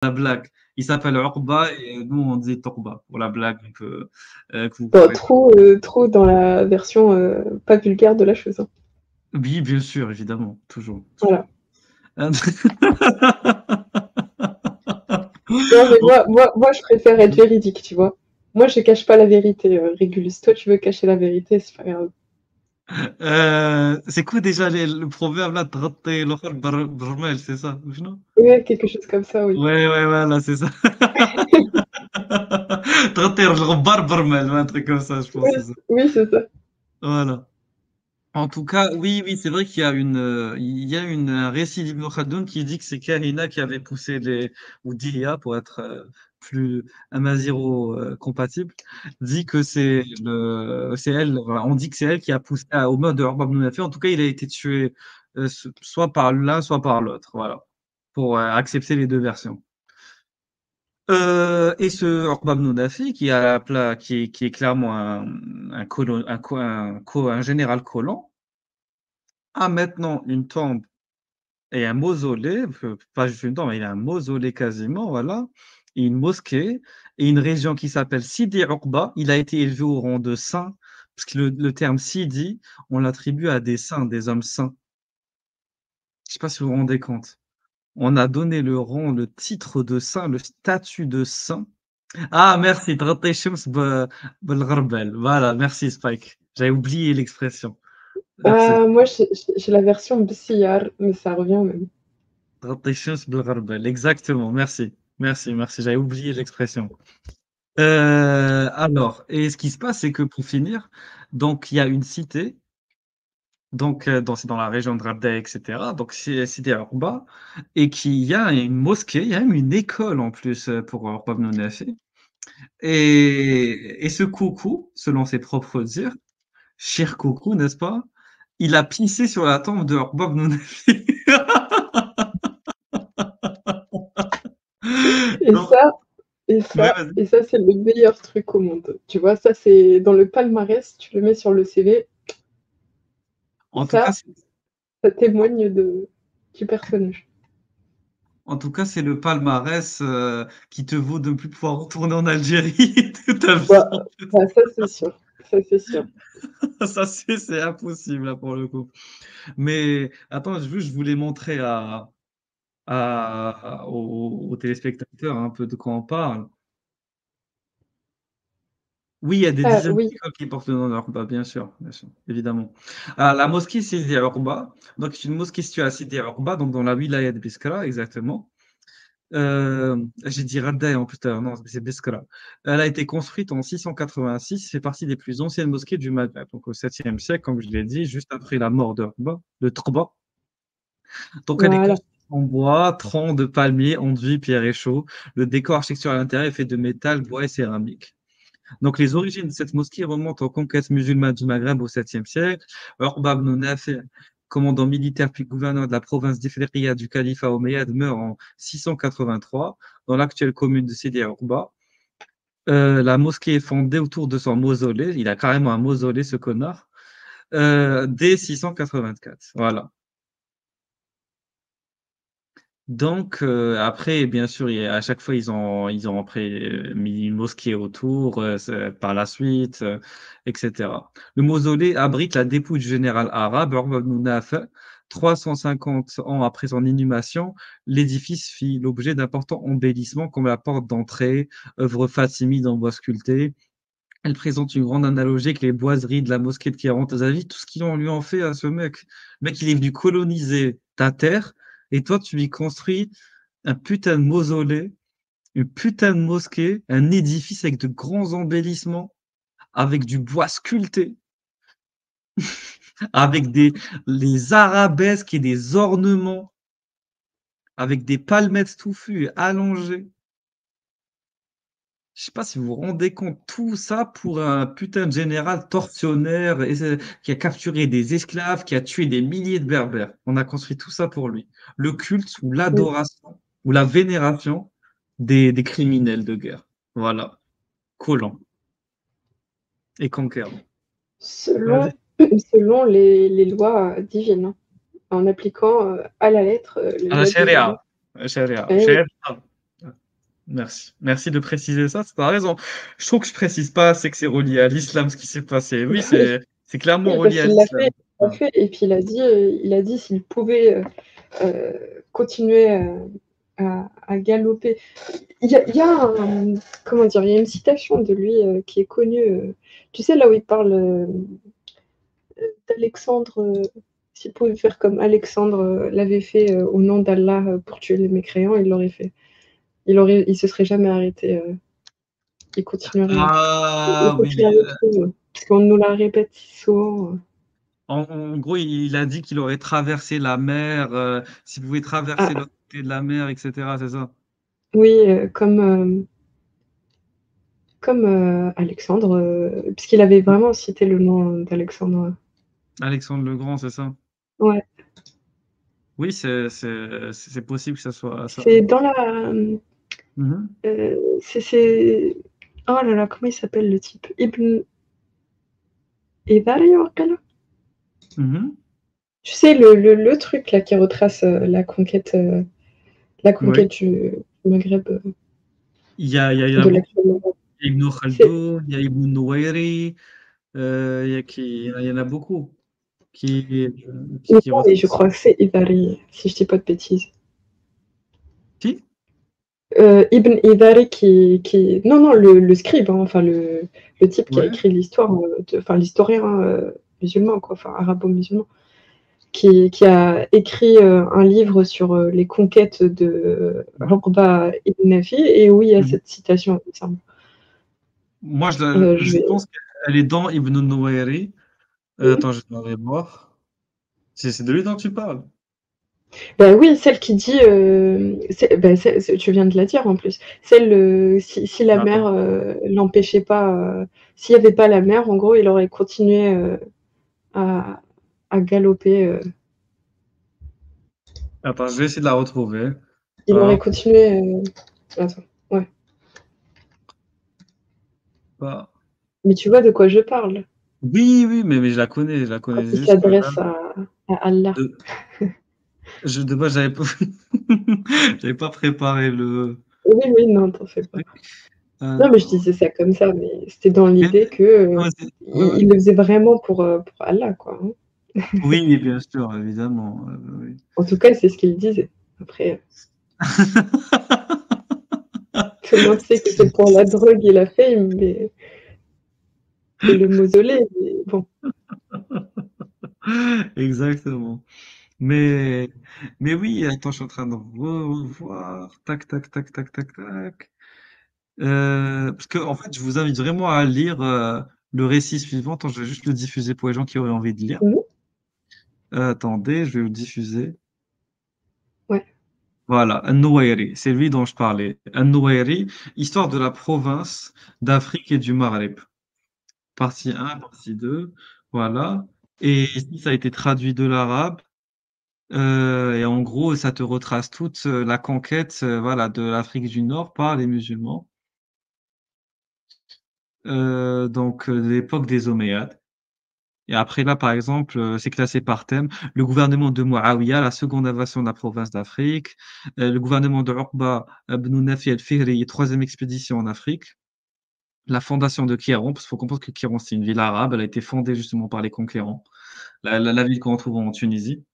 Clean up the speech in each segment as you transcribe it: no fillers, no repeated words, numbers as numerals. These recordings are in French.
la blague. Il s'appelle Uqba et nous on dit Toqba pour la blague que vous Bon, pouvez. trop dans la version pas vulgaire de la chose, hein. Oui, bien sûr, évidemment, toujours, toujours. Voilà. Non, mais moi, je préfère être véridique, tu vois. Moi, je cache pas la vérité, Régulus. Toi, tu veux cacher la vérité, c'est pas grave. C'est quoi déjà le proverbe là, تغطي الآخر برمال, c'est ça? Ou non? Ouais, quelque chose comme ça, oui. Ouais, ouais, voilà, c'est ça. تغطي الغبار برمال, un truc comme ça, je pense, Oui, c'est ça. oui, c'est ça. Voilà. En tout cas, oui, oui, c'est vrai qu'il y a un récit d'Ibn Khaldoun qui dit que c'est Kahina qui avait poussé ou Diya pour être plus Amazigho compatible, dit que c'est elle, voilà, on dit que c'est elle qui a poussé au mode de Urbab ibn Nafi. En tout cas, il a été tué soit par l'un, soit par l'autre, voilà, pour accepter les deux versions. Et ce Urbab ibn Nafi qui est clairement un général colon, a maintenant une tombe et un mausolée, pas juste une tombe, mais il a un mausolée quasiment, voilà, et une mosquée, et une région qui s'appelle Sidi Uqba. Il a été élevé au rang de saint, parce que le terme Sidi, on l'attribue à des saints, des hommes saints. Je ne sais pas si vous vous rendez compte. On a donné le rang, le titre de saint, le statut de saint. Ah, merci, Tratay Shams Belgharbel. Voilà, merci Spike. J'avais oublié l'expression. Merci. Moi, j'ai la version Bsiyar, mais ça revient au même. Tratay Belgharbel, exactement, merci. Merci, merci, j'avais oublié l'expression. Alors, et ce qui se passe, c'est que pour finir, donc il y a une cité, donc c'est dans la région de Rabda, etc. Donc c'est cité à Urba, et qui y a une mosquée, il y a même une école en plus pour Urba ibn Nafi. Et ce coucou, selon ses propres dires, cher coucou, n'est-ce pas? Il a pissé sur la tombe de Urba ibn Nafi. Et Donc, ça, et ouais, ça, vas-y. et ça, c'est le meilleur truc au monde. Tu vois, ça, c'est dans le palmarès, tu le mets sur le CV. En tout cas, Ça, ça témoigne du personnage. En tout cas, c'est le palmarès qui te vaut de ne plus pouvoir retourner en Algérie toute ta vie. Bah, ça, c'est sûr. Ça, c'est sûr. Ça, c'est impossible là, pour le coup. Mais attends, je voulais montrer aux téléspectateurs un peu de quoi on parle. Oui, il y a des Ah dizaines oui, d'écoles qui portent le nom d'Orba, bien sûr, évidemment. Ah, la mosquée Sidi Orba, donc c'est une mosquée située à Sidi Orba, donc dans la wilaya de Biskra, exactement. J'ai dit Raddaï en plus tard, non, c'est Biskra. Elle a été construite en 686, fait partie des plus anciennes mosquées du Maghreb, donc au 7e siècle, comme je l'ai dit, juste après la mort de Trba. Donc elle est voilà. construite en bois, troncs de palmiers, enduit, pierre et chaux. Le décor architectural à l'intérieur est fait de métal, bois et céramique. Donc les origines de cette mosquée remontent aux conquêtes musulmanes du Maghreb au 7e siècle. Uqba ibn Nafi', commandant militaire puis gouverneur de la province d'Ifriqiya du califat omeyyade, meurt en 683 dans l'actuelle commune de Sidi Uqba. La mosquée est fondée autour de son mausolée. Il a carrément un mausolée, ce connard, dès 684. Voilà. Donc, après, bien sûr, à chaque fois, ils ont après mis une mosquée autour par la suite, etc. Le mausolée abrite la dépouille du général arabe Urwa ibn Nafi'. 350 ans après son inhumation, l'édifice fit l'objet d'importants embellissements comme la porte d'entrée, œuvre fatimide en bois sculpté. Elle présente une grande analogie avec les boiseries de la mosquée de Kéran. T'as vu tout ce qu'ils lui ont fait à ce mec? Le mec, il est venu coloniser ta terre et toi, tu lui construis un putain de mausolée, une putain de mosquée, un édifice avec de grands embellissements, avec du bois sculpté, avec les arabesques et des ornements, avec des palmettes touffues et allongées. Je sais pas si vous vous rendez compte, tout ça pour un putain de général tortionnaire qui a capturé des esclaves, qui a tué des milliers de berbères. On a construit tout ça pour lui. Le culte ou Oui. l'adoration ou la vénération des criminels de guerre. Voilà. Collant et conquérant. Selon, Vas-y. selon les lois divines, hein, en appliquant à la lettre les À la lois divines. charia. La charia. Eh oui. Charia. Merci. Merci de préciser ça, tu as raison. Je trouve que je précise pas assez que c'est relié à l'islam, ce qui s'est passé. Oui, Bah oui, c'est clairement oui, parce relié à qu'il l'a fait, l'islam. il l'a fait et puis il a dit s'il pouvait, continuer, à galoper. Il y a un comment dire? Il y a une citation de lui, qui est connue, tu sais, là où il parle, d'Alexandre, s'il pouvait faire comme Alexandre, l'avait fait, au nom d'Allah, pour tuer les mécréants, il l'aurait fait. Il se serait jamais arrêté, il continuerait. Il Ah oui, continuerait tout, parce qu'on nous la répète si souvent. en gros, il a dit qu'il aurait traversé la mer, s'il pouvait traverser Ah l'autre côté de la mer, et cetera, c'est ça? oui, comme Alexandre, puisqu'il avait vraiment cité le nom d'Alexandre. Alexandre le Grand, c'est ça? Ouais, Oui, c'est possible que ça soit ça. c'est dans la. Mhm, C'est. Oh là là, comment il s'appelle le type? Ibn Edari Orkala. mhm. Tu sais, le truc là qui retrace la Oui. conquête du Maghreb, Il y en a de beaucoup. l'actuel Maghreb. Il y a Ibn C'est, Khaldoun, il y a Ibn Nouairi, il y en a beaucoup qui, qui mais je retracent. crois que c'est Idari, si je dis pas de bêtises. Qui? Ibn Idari non, non, le scribe, hein, enfin le type qui a Ouais. écrit l'histoire, enfin l'historien musulman, quoi, enfin arabo-musulman, qui a écrit un livre sur les conquêtes de Mhm, Uqba ibn Nafi, et où il y a mhm. cette citation, il me semble. Moi, Je je vais... pense qu'elle est dans Ibn Nouairi. Attends, je vais voir. C'est de lui dont tu parles. Ben oui, celle qui dit, ben, tu viens de la dire en plus, celle, si la mer Attends. l'empêchait pas, s'il n'y avait pas la mer, en gros, il aurait continué à, à galoper, Attends, je vais essayer de la retrouver. il aurait Ah, continué. Attends, ouais. pas- Mais tu vois de quoi je parle Oui, oui, mais je la quand connais il juste pas. s'adresse à Allah. De, de base, j'avais pas, j'avais pas préparé le Oui, oui, non, t'en fais pas. truc. Non, mais je Attends. disais ça comme ça, mais c'était dans Mais- l'idée que ouais, ouais, ouais. il le faisait vraiment pour Allah, quoi. Hein. Oui, oui, bien sûr, évidemment. Oui. En tout cas, c'est ce qu'il disait. Après, tout le monde sait que c'est pour la drogue et la fame, mais et le mausolée, mais bon. Exactement. Mais, mais oui, attends, je suis en train de revoir. Tac, tac, tac, tac, tac, tac. Parce que, en fait, je vous invite vraiment à lire le récit suivant. Attends, je vais juste le diffuser pour les gens qui auraient envie de lire. Mmh. Attendez, je vais le diffuser. Ouais. Voilà, An-Nouairi, c'est lui dont je parlais. An-Nouairi, histoire de la province d'Afrique et du Maghreb. Partie un, partie 2, voilà. Et ici, ça a été traduit de l'arabe. Et en gros, ça te retrace toute la conquête, voilà, de l'Afrique du Nord par les musulmans. De l'époque des Omeyyades. Et après là, par exemple, c'est classé par thème. Le gouvernement de Muawiyah, la seconde invasion de la province d'Afrique. Le gouvernement de Uqba ibn Nafi al-Fihri, troisième expédition en Afrique. La fondation de Kéron, parce qu'il faut comprendre que Kéron, c'est une ville arabe. Elle a été fondée justement par les conquérants. La ville qu'on trouve en Tunisie.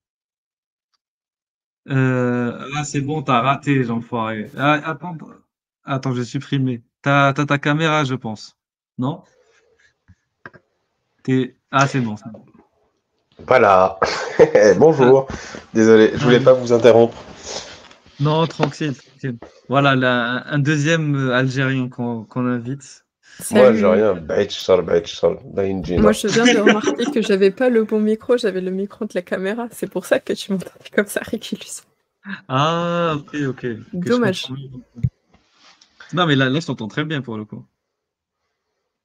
C'est bon, t'as raté, les enfoirés. Ah, attends, attends, je vais supprimer. T'as ta caméra, je pense. Non? Ah, c'est bon, c'est bon. Voilà. Ah, Bonjour. Désolé, je voulais ah, pas vous interrompre. non, tranquille, tranquille. Voilà, un deuxième Algérien qu'on invite. Moi, j'ai Salut. rien. Baïtchal, Moi, Daïnjina. je viens de remarquer que j'avais pas le bon micro, j'avais le micro de la caméra. C'est pour ça que tu m'entendais comme ça, Régulus. Ah, ok, ok. Que je Dommage. comprends mieux. Non, mais là, je t'entends très bien pour le coup.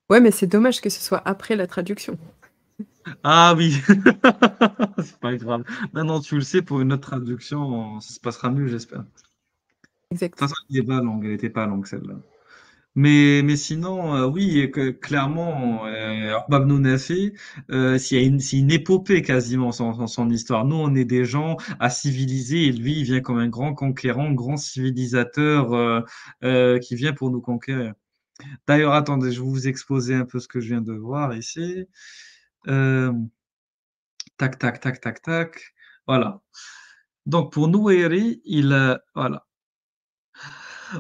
Ouais, mais c'est dommage que ce soit après la traduction. Ah oui, c'est pas grave. Maintenant, tu le sais, pour une autre traduction, ça se passera mieux, j'espère. De toute Exact. façon, elle était pas longue celle-là. Mais sinon, oui, clairement, Uqba ibn Nafi, c'est une épopée quasiment son histoire. Nous, on est des gens à civiliser et lui, il vient comme un grand conquérant, grand civilisateur qui vient pour nous conquérir. D'ailleurs, attendez, je vais vous exposer un peu ce que je viens de voir ici. Euh, tac, tac, tac, tac, tac. Voilà. Donc, pour Nouairi, voilà.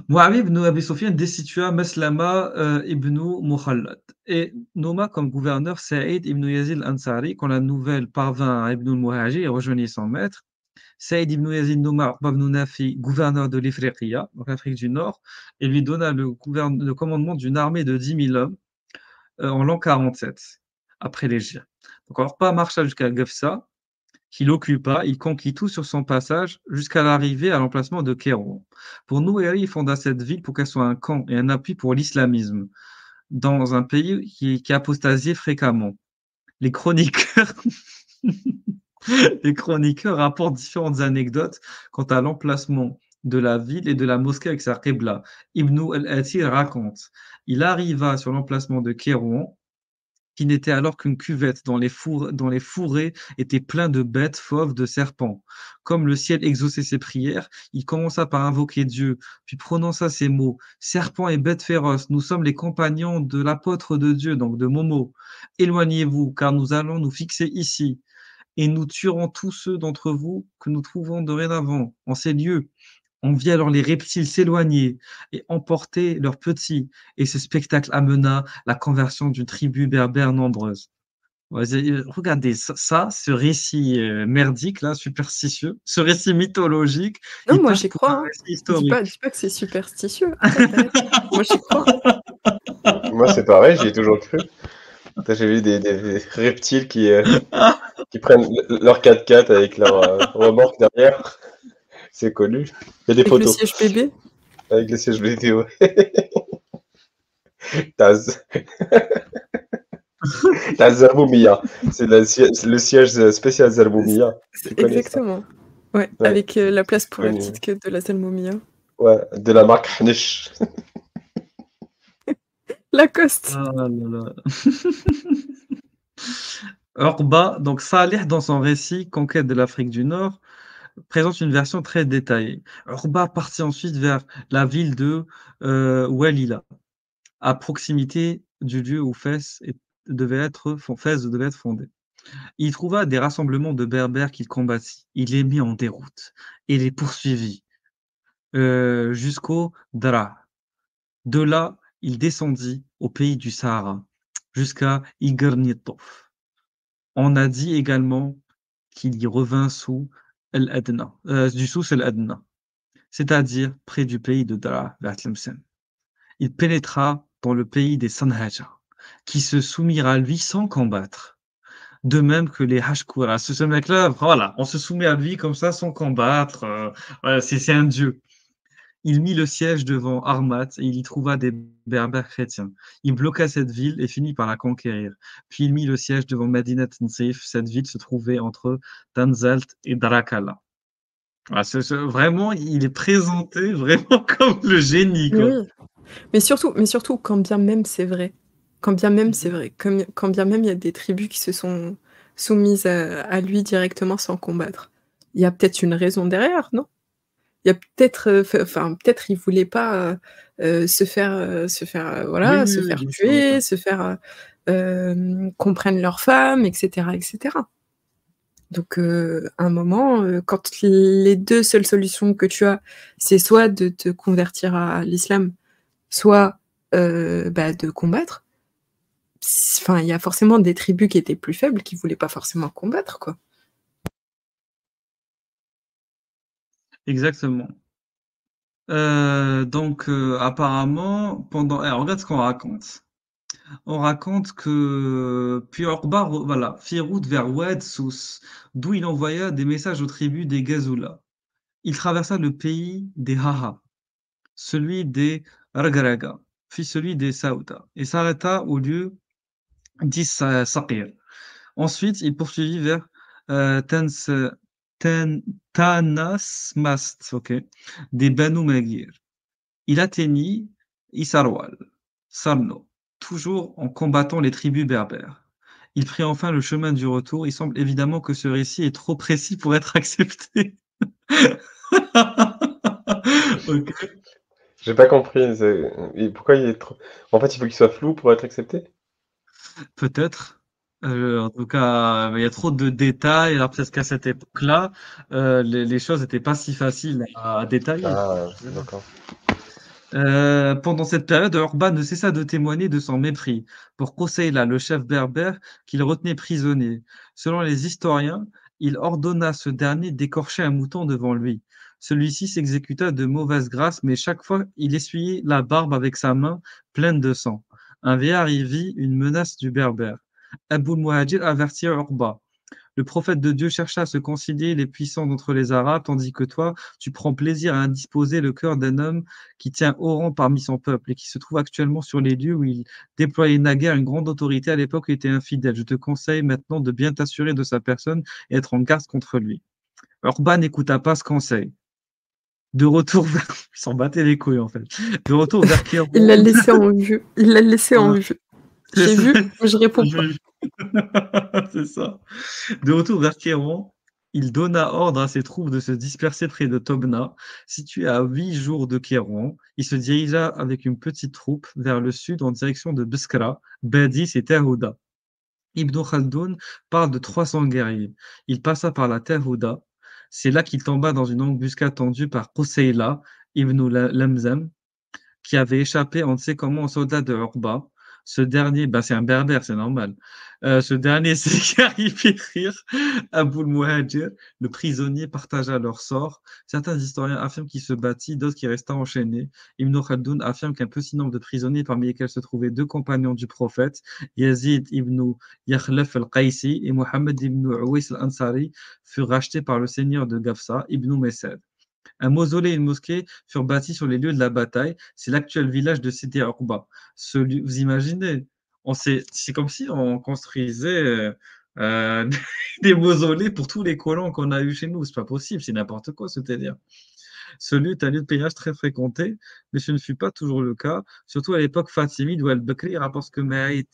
Muawiyah ibn Abi Sufyan destitua Maslama ibn Mukhallad et nomma comme gouverneur Saïd ibn Yazid al-Ansari quand la nouvelle parvint à Ibn al-Muhajir et rejoignit son maître. Saïd ibn Yazid nomma Uqba ibn Nafi gouverneur de l'Ifriqiya, donc l'Afrique du Nord, et lui donna le commandement d'une armée de 10 000 hommes en l'an 47, après l'Hégire. Donc Uqba marcha jusqu'à Gafsa, qu'il occupa, il conquit tout sur son passage jusqu'à l'arrivée à l'emplacement de Kéron. Pour nous, il fonda cette ville pour qu'elle soit un camp et un appui pour l'islamisme dans un pays qui apostasiait fréquemment. Les chroniqueurs, les chroniqueurs rapportent différentes anecdotes quant à l'emplacement de la ville et de la mosquée avec sa qibla. Ibn al-Athir raconte, il arriva sur l'emplacement de Kérouan qui n'était alors qu'une cuvette dont les fourrés étaient pleins de bêtes, fauves, de serpents. Comme le ciel exauçait ses prières, il commença par invoquer Dieu, puis prononça ces mots: Serpents et bêtes féroces, nous sommes les compagnons de l'apôtre de Dieu, donc de Momo. Éloignez-vous, car nous allons nous fixer ici, et nous tuerons tous ceux d'entre vous que nous trouvons dorénavant en ces lieux. On vit alors les reptiles s'éloigner et emporter leurs petits, et ce spectacle amena la conversion d'une tribu berbère nombreuse. Regardez ce récit merdique, là, superstitieux, ce récit mythologique, Non, il moi passe j'y pour crois. un Hein. récit historique. Dis pas que c'est superstitieux. Arrête. Moi j'y crois. Moi, c'est pareil, j'y ai toujours cru. J'ai vu des reptiles qui prennent leur 4x4 avec leur remorque derrière. C'est connu. Il y a des Avec le photos siège bébé. avec les sièges vidéo. Taz. La Zerboumia. C'est le siège spécial Zerboumia. Tu connais ça? Exactement. Ouais, Ouais, avec la place c'est pour la connu. petite queue de la Salmomia. Ouais, de la marque Hanish. Lacoste. Ah là là. Orba, donc Salih, dans son récit Conquête de l'Afrique du Nord, présente une version très détaillée. Orba partit ensuite vers la ville de Walila, à proximité du lieu où Fès devait être fondée. Il trouva des rassemblements de Berbères qu'il combattit. Il les mit en déroute et les poursuivit jusqu'au Dra. De là, il descendit au pays du Sahara jusqu'à Igernitov. On a dit également qu'il y revint sous Al-Adna, du sous Al-Adna, c'est-à-dire près du pays de Dra, vers Tlemcen. Il pénétra dans le pays des Sanhaja, qui se soumirent à lui sans combattre. De même que les Hashkouras. Ce mec-là, voilà, on se soumet à lui comme ça sans combattre. Voilà, c'est un dieu. Il mit le siège devant Armat et il y trouva des berbères chrétiens. Il bloqua cette ville et finit par la conquérir. Puis il mit le siège devant Madinat Nsif. Cette ville se trouvait entre Tanzalt et Darakala. Voilà, vraiment, il est présenté vraiment comme le génie, quoi. Oui. Mais surtout, quand bien même c'est vrai. Quand bien même c'est vrai. Quand bien même il y a des tribus qui se sont soumises à lui directement sans combattre. Il y a peut-être une raison derrière, non? Il y a peut-être, peut-être il voulait pas se faire Oui, voilà, oui, se oui, faire bien sûr, bien sûr. tuer, se faire qu'on prenne leurs femmes, etc., etc. Donc, à un moment, quand les deux seules solutions que tu as, c'est soit de te convertir à l'islam, soit de combattre. Enfin, il y a forcément des tribus qui étaient plus faibles qui voulaient pas forcément combattre, quoi. Exactement. Donc, apparemment, regarde ce qu'on raconte. On raconte que puis Orba, voilà, fit route vers Oued Souss, d'où il envoya des messages aux tribus des Ghazoulas. Il traversa le pays des Haha, celui des Ragaraga, puis celui des Saouda, et s'arrêta au lieu dit Saqir. Ensuite, il poursuivit vers Tanasmast, ok, des Banu Magir. Il atteignit Isarwal, Sarno, toujours en combattant les tribus berbères. Il prit enfin le chemin du retour. Il semble évidemment que ce récit est trop précis pour être accepté. Ok. J'ai pas compris. Pourquoi il est trop. En fait, il faut qu'il soit flou pour être accepté? Peut-être. En tout cas, il y a trop de détails. Alors peut-être qu'à cette époque-là, les choses n'étaient pas si faciles à détailler. Ah, d'accord. Pendant cette période, Urban ne cessa de témoigner de son mépris pour Qusayla, le chef berbère qu'il retenait prisonnier. Selon les historiens, il ordonna à ce dernier d'écorcher un mouton devant lui. Celui-ci s'exécuta de mauvaise grâce, mais chaque fois, il essuyait la barbe avec sa main pleine de sang. Un vieillard y vit une menace du berbère. Abu Muhajir avertit Urba. Le prophète de Dieu chercha à se concilier les puissants d'entre les Arabes, tandis que toi, tu prends plaisir à indisposer le cœur d'un homme qui tient haut rang parmi son peuple et qui se trouve actuellement sur les lieux où il déployait naguère une grande autorité à l'époque où il était infidèle. Je te conseille maintenant de bien t'assurer de sa personne et être en garde contre lui. Urban n'écouta pas ce conseil. De retour vers... Il s'en battait les couilles, en fait. De retour vers Kéron. Il l'a laissé en vue. Il l'a laissé en vue. J'ai vu, mais je réponds pas. C'est ça. De retour vers Kéron, il donna ordre à ses troupes de se disperser près de Tobna, situé à 8 jours de Kéron. Il se dirigea avec une petite troupe vers le sud en direction de Biskra, Badis et Terhouda. Ibn Khaldoun parle de 300 guerriers. Il passa par la Terhouda. C'est là qu'il tomba dans une embuscade tendue par Qusayla ibn Lamzam, qui avait échappé, on ne sait comment, aux soldats de Urba. Ce dernier, c'est un berbère, c'est normal. Ce dernier s'est fait rire. Abul Muhajir, le prisonnier, partagea leur sort. Certains historiens affirment qu'il se battit, d'autres qu'il resta enchaîné. Ibn Khaldoun affirme qu'un petit nombre de prisonniers, parmi lesquels se trouvaient 2 compagnons du prophète, Yazid ibn Yakhlaf al-Qaisi et Mohammed ibn Uwais al-Ansari, furent rachetés par le seigneur de Gafsa, Ibn Mesed. Un mausolée et une mosquée furent bâtis sur les lieux de la bataille. C'est l'actuel village de Sidi Arouba. Vous imaginez, c'est comme si on construisait euh, des mausolées pour tous les colons qu'on a eu chez nous. C'est pas possible, c'est n'importe quoi, c'est-à-dire. Ce lieu est un lieu de pèlerinage très fréquenté, mais ce ne fut pas toujours le cas, surtout à l'époque fatimide où Al-Bakri rapporte que Maïd,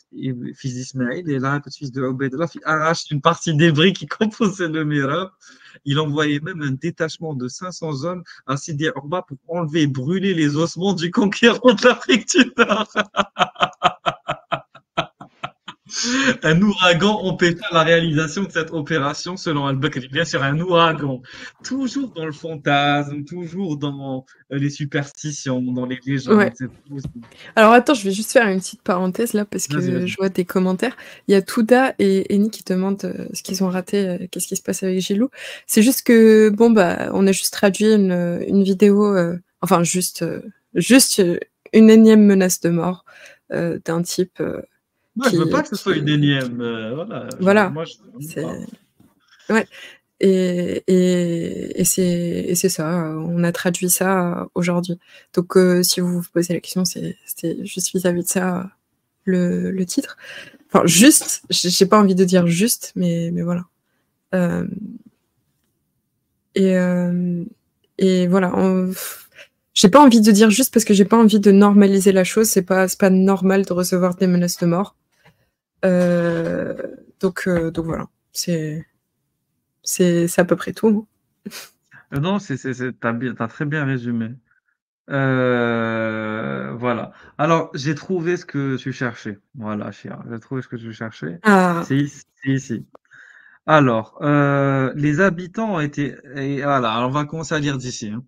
fils d'Ismaïl, et là, petit-fils de Ubaydullah, arrache une partie des briques qui composaient le mihrab. Il envoyait même un détachement de 500 hommes à Sidi Urba pour enlever et brûler les ossements du conquérant de l'Afrique du Nord. Un ouragan empêcha la réalisation de cette opération selon Al-Bakri. Bien sûr, un ouragan. Toujours dans le fantasme, toujours dans les superstitions, dans les légendes. Ouais. Alors attends, je vais juste faire une petite parenthèse là parce que Vas-y. je vois des commentaires. Il y a Touda et Eni qui demandent ce qu'ils ont raté, qu'est-ce qui se passe avec Gilou. C'est juste que on a juste traduit une vidéo, enfin juste une énième menace de mort d'un type. Moi, je veux pas que ce soit une énième. Voilà. Moi, Ouais. Et c'est ça. On a traduit ça aujourd'hui. Donc, si vous vous posez la question, c'était juste vis-à-vis de ça le titre. Enfin, juste. J'ai pas envie de dire juste, mais voilà. Et voilà. J'ai pas envie de dire juste parce que j'ai pas envie de normaliser la chose. C'est pas normal de recevoir des menaces de mort. Donc voilà. C'est à peu près tout. Non, t'as très bien résumé. Voilà. Alors, j'ai trouvé ce que tu cherchais. Voilà, Chia. J'ai trouvé ce que tu cherchais. Ah. C'est ici. Alors, les habitants ont été... Et voilà, alors on va commencer à lire d'ici. Hein.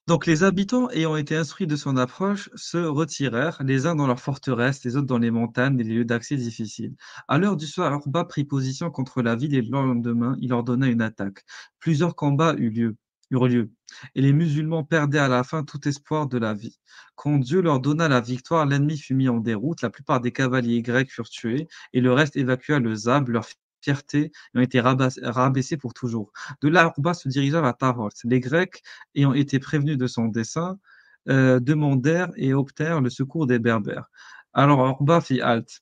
Donc, les habitants ayant été instruits de son approche se retirèrent, les uns dans leurs forteresses, les autres dans les montagnes et les lieux d'accès difficiles. À l'heure du soir, Urba prit position contre la ville et le lendemain, il ordonna une attaque. Plusieurs combats eurent lieu, et les musulmans perdaient à la fin tout espoir de la vie. Quand Dieu leur donna la victoire, l'ennemi fut mis en déroute, la plupart des cavaliers grecs furent tués, et le reste évacua le Zab, leur fierté ont été rabaissées pour toujours. De là, Urba se dirigea vers Tarhor. Les Grecs, ayant été prévenus de son dessein, demandèrent et obtinrent le secours des Berbères. Alors Urba fit halte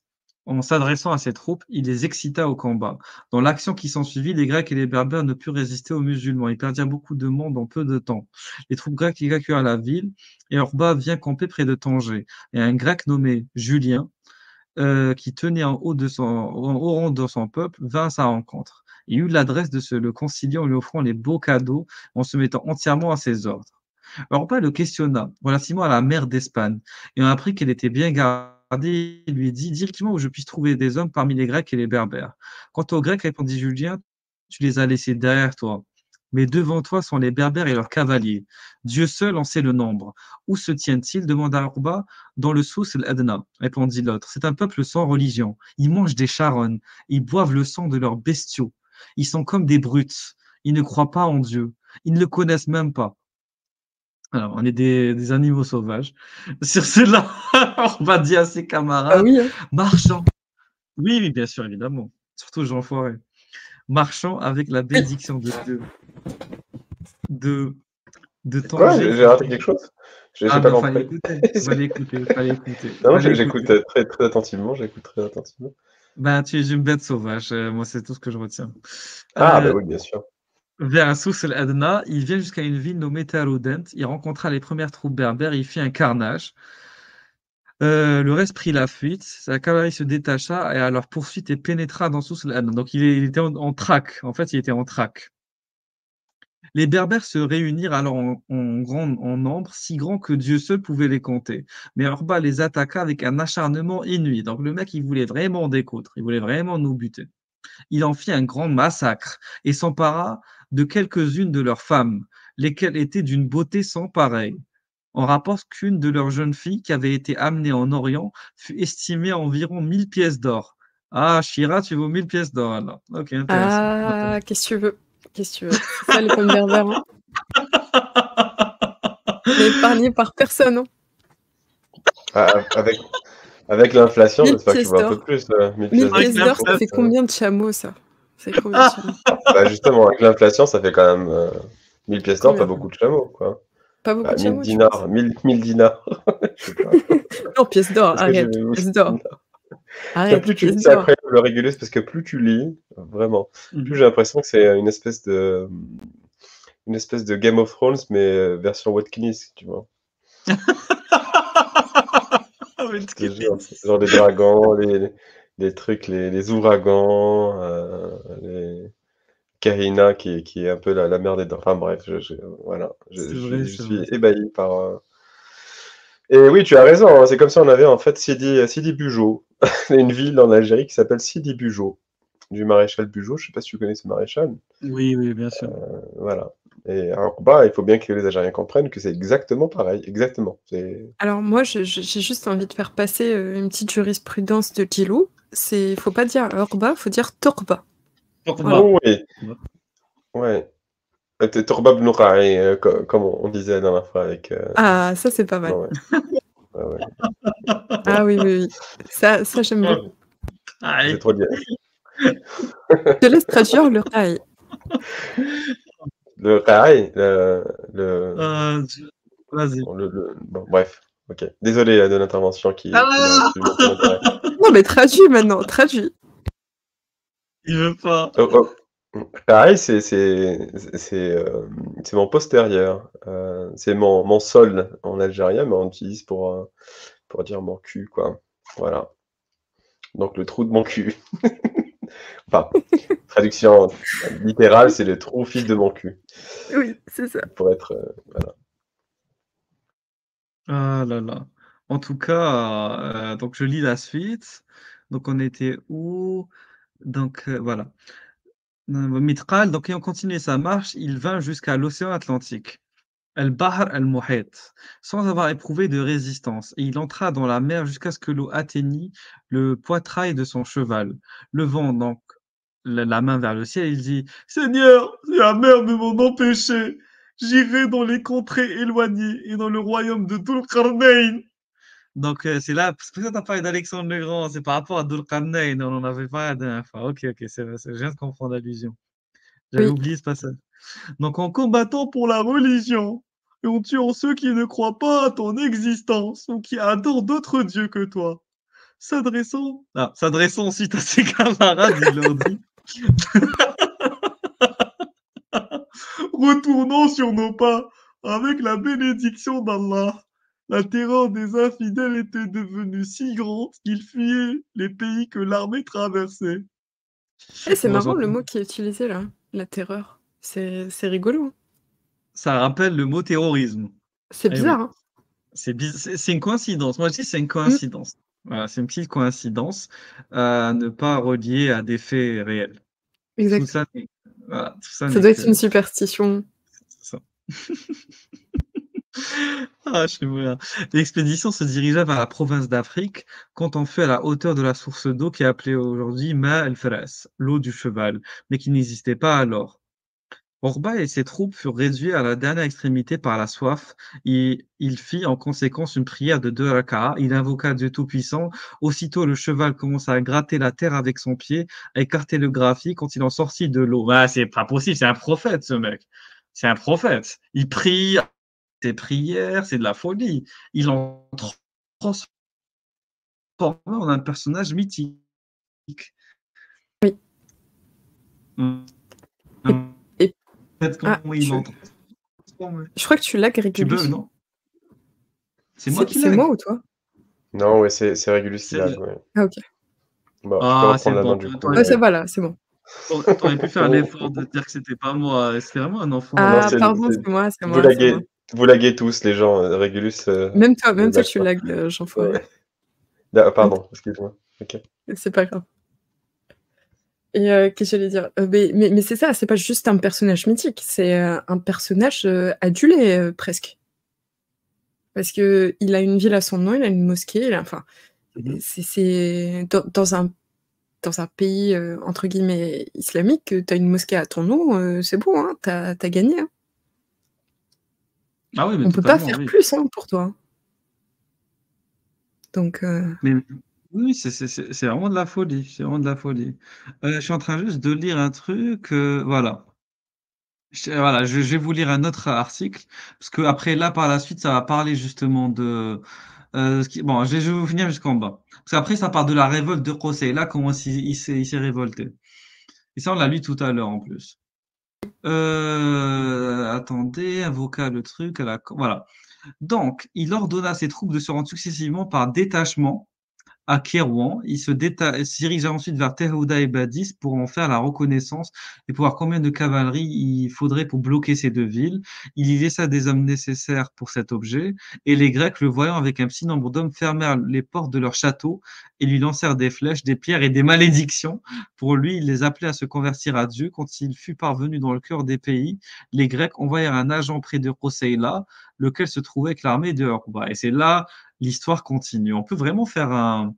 En s'adressant à ses troupes, il les excita au combat. Dans l'action qui s'ensuivit, les Grecs et les Berbères ne purent résister aux musulmans. Ils perdirent beaucoup de monde en peu de temps. Les troupes grecques évacuèrent la ville et Orba vient camper près de Tanger. Et un Grec nommé Julien, qui tenait en haut rang de son peuple, vint à sa rencontre. Il eut l'adresse de le concilier en lui offrant les beaux cadeaux, en se mettant entièrement à ses ordres. Orba le questionna relativement à la mer d'Espagne, et on apprit qu'elle était bien gardée. Il lui dit directement où je puisse trouver des hommes parmi les Grecs et les Berbères. Quant aux Grecs, répondit Julien, tu les as laissés derrière toi. Mais devant toi sont les Berbères et leurs cavaliers. Dieu seul en sait le nombre. Où se tiennent-ils demanda Orba. Dans le Sous el-Adna, répondit l'autre. C'est un peuple sans religion. Ils mangent des charognes. Ils boivent le sang de leurs bestiaux. Ils sont comme des brutes. Ils ne croient pas en Dieu. Ils ne le connaissent même pas. Alors, on est des animaux sauvages. Sur cela, Orba dit à ses Ah camarades, oui, hein. marchant. Oui, oui, bien sûr, évidemment. Surtout Jean Forêt. Marchant avec la bénédiction de Dieu. De Quoi? Tanger. J'ai raté quelque chose? J'ai Ah pas ben, fallait compris. écouter. Fallait écouter. Fallait écouter. Non, Fallait j'écoute écouter. très, très attentivement. J'écoute très attentivement. Ben, tu es une bête sauvage. Moi, c'est tout ce que je retiens. Ah, bah oui, bien sûr. Vers Sous el-Adna, il vient jusqu'à une ville nommée Taroudent. Il rencontra les premières troupes berbères. Il fit un carnage. Le reste prit la fuite. Sa cavalerie se détacha et à leur poursuite et pénétra dans Sous el-Adna. Donc, il était en traque. En fait, il était en traque. Les Berbères se réunirent alors en nombre, si grand que Dieu seul pouvait les compter. Mais Orba les attaqua avec un acharnement inouï. Donc le mec, il voulait vraiment découdre, il voulait vraiment nous buter. Il en fit un grand massacre et s'empara de quelques-unes de leurs femmes, lesquelles étaient d'une beauté sans pareille. On rapporte qu'une de leurs jeunes filles, qui avait été amenée en Orient, fut estimée à environ 1000 pièces d'or. Ah, Shira, tu vaux 1000 pièces d'or alors. Ok, intéressant. Ah, qu'est-ce que tu veux? Qu'est-ce que tu veux? C'est ça les pommes berbères, hein. On est épargné par personne, hein. Ah, avec l'inflation, 1000 j'espère que tu pièces vois un peu d'or. plus. 1000 1000 pièces pièces d'or, d'or, c'est ça beaucoup fait plus. combien de chameaux, ça? Ça fait combien de chameaux? Bah justement, avec l'inflation, ça fait quand même 1000 pièces d'or, pas Combien? beaucoup de chameaux, quoi. Pas beaucoup Bah, de 1000 chameaux, tu penses? dinars, 1000 dinars. Je sais pas. Non, pièces d'or, Est-ce que j'ai arrête, vu pièces d'or. Tiens, Arrête, plus tu lis, pièces c'est d'or. incroyable le réguler, c'est parce que plus tu lis, vraiment, plus j'ai l'impression que c'est une espèce de Game of Thrones, mais version Watkins, tu vois. Je te jure, genre les dragons, les trucs, les ouragans, les Kahina qui est un peu la mère des dents. Enfin bref, voilà, C'est vrai, je c'est suis vrai. ébahi par. Et oui, tu as raison, hein, c'est comme ça on avait en fait Sidi Bugeaud, une ville en Algérie qui s'appelle Sidi Bugeaud, du maréchal Bugeaud. Je sais pas si tu connais ce maréchal. Oui, oui, bien sûr. Voilà. Et alors, bah, il faut bien que les Algériens comprennent que c'est exactement pareil, exactement. Alors moi, j'ai juste envie de faire passer une petite jurisprudence de Djilou. Faut pas dire Orba, faut dire Torba. Voilà. Oh, oui, ouais. Torba ibn Ra'i, comme on disait la dernière fois avec. Ah, ça c'est pas mal. Non, ouais. Ouais. Ah oui, oui, oui. Ça j'aime beaucoup. C'est trop bien. Je te laisse traduire le Raï. Le Ra'i, Vas-y. bon, bref. Ok. Désolé de l'intervention qui n'a absolument pas d'intérêt. Non, mais traduis maintenant, traduis. Il veut pas. Ra'i, c'est mon postérieur. C'est mon sol en algérien, mais on utilise pour dire mon cul, quoi. Voilà. Donc le trou de mon cul. Enfin, traduction littérale, c'est le trou fils de mon cul. Oui, c'est ça. Pour être. Voilà. Ah là là. En tout cas, donc je lis la suite. Donc on était où? Donc voilà. Mithral, donc ayant continué sa marche, il vint jusqu'à l'océan Atlantique. Al-Bahr al-Muhit, sans avoir éprouvé de résistance, et il entra dans la mer jusqu'à ce que l'eau atteignît le poitrail de son cheval. Levant donc la main vers le ciel, il dit « Seigneur, si la mer ne m'en empêchait, j'irai dans les contrées éloignées et dans le royaume de Dul-Qarnayn. » Donc c'est là, c'est pour ça que tu as parlé d'Alexandre le Grand, c'est par rapport à Dul-Qarnayn, on en avait parlé la dernière fois. Ok, c'est vrai, je viens de comprendre l'allusion. J'avais oublié ce passage. Donc en combattant pour la religion, et en tuant ceux qui ne croient pas à ton existence ou qui adorent d'autres dieux que toi, S'adressant ensuite à ses camarades, il leur dit retournons sur nos pas avec la bénédiction d'Allah. La terreur des infidèles était devenue si grande qu'ils fuyaient les pays que l'armée traversait. C'est Bon, marrant j'entends- le mot qui est utilisé là, la terreur. C'est rigolo. Hein. Ça rappelle le mot terrorisme. C'est Eh bizarre. oui. Hein. C'est une coïncidence. Moi, je dis c'est une coïncidence. Voilà, c'est une petite coïncidence à ne pas relier à des faits réels. Exact. Tout ça, voilà, tout ça, Ça doit être une superstition. Ça. Ah, je suis mourir. L'expédition se dirigea vers la province d'Afrique, comptant feu à la hauteur de la source d'eau qui est appelée aujourd'hui Ma el-Faras, l'eau du cheval, mais qui n'existait pas alors. Orba et ses troupes furent réduits à la dernière extrémité par la soif. Il fit en conséquence une prière de 2 raka'a. Il invoqua Dieu Tout-Puissant. Aussitôt, le cheval commença à gratter la terre avec son pied, à écarter le graphie quand il en sortit de l'eau. Ah, c'est pas possible, c'est un prophète, ce mec. C'est un prophète. Il prie, ses prières, c'est de la folie. Il en transforme en un personnage mythique. Oui. Et- Comment il en transforme. Je crois que tu lags Tu Régulus. bugs, non? C'est moi qui C'est lag. moi ou toi? Non, ouais, c'est Régulus qui lag. Ouais. Ah, ok. Bon, Ah, je peux reprendre la main du coup. Ouais, ça va là, c'est bon. T'aurais pu faire l'effort de dire que c'était pas moi. C'était vraiment un enfant. Ah, non, pardon, c'est moi, c'est moi. Vous laguez tous, les gens. Régulus. Même toi, tu lagues, Jean-François. Ah, pardon, excuse-moi. Ok. C'est pas grave. Et qu'est-ce que j'allais dire? Mais c'est ça, c'est pas juste un personnage mythique, c'est un personnage adulé presque. Parce que il a une ville à son nom, il a une mosquée, enfin, c'est dans un pays entre guillemets islamique, t'as une mosquée à ton nom, c'est bon, hein, t'as gagné. Hein. Ah oui, mais on peut pas faire plus hein, pour toi. Donc. Mais oui, c'est vraiment de la folie. C'est vraiment de la folie. Je suis en train juste de lire un truc. Voilà. Voilà, je vais vous lire un autre article parce que après là par la suite ça va parler justement de bon je vais vous finir jusqu'en bas parce qu'après ça parle de la révolte de Qusay là comment il s'est révolté et ça on l'a lu tout à l'heure en plus. Attendez, invoqua le truc voilà. Donc il ordonna à ses troupes de se rendre successivement par détachement à Kérouan. Il se dirigea ensuite vers Terouda et Badis pour en faire la reconnaissance et pour voir combien de cavalerie il faudrait pour bloquer ces deux villes. Il y laissa des hommes nécessaires pour cet objet et les Grecs, le voyant avec un petit nombre d'hommes, fermèrent les portes de leur château et lui lancèrent des flèches, des pierres et des malédictions. Pour lui, il les appelait à se convertir à Dieu. Quand il fut parvenu dans le cœur des pays, les Grecs envoyèrent un agent près de Qusayla, lequel se trouvait avec l'armée de Urba. Et c'est là l'histoire continue. On peut vraiment faire un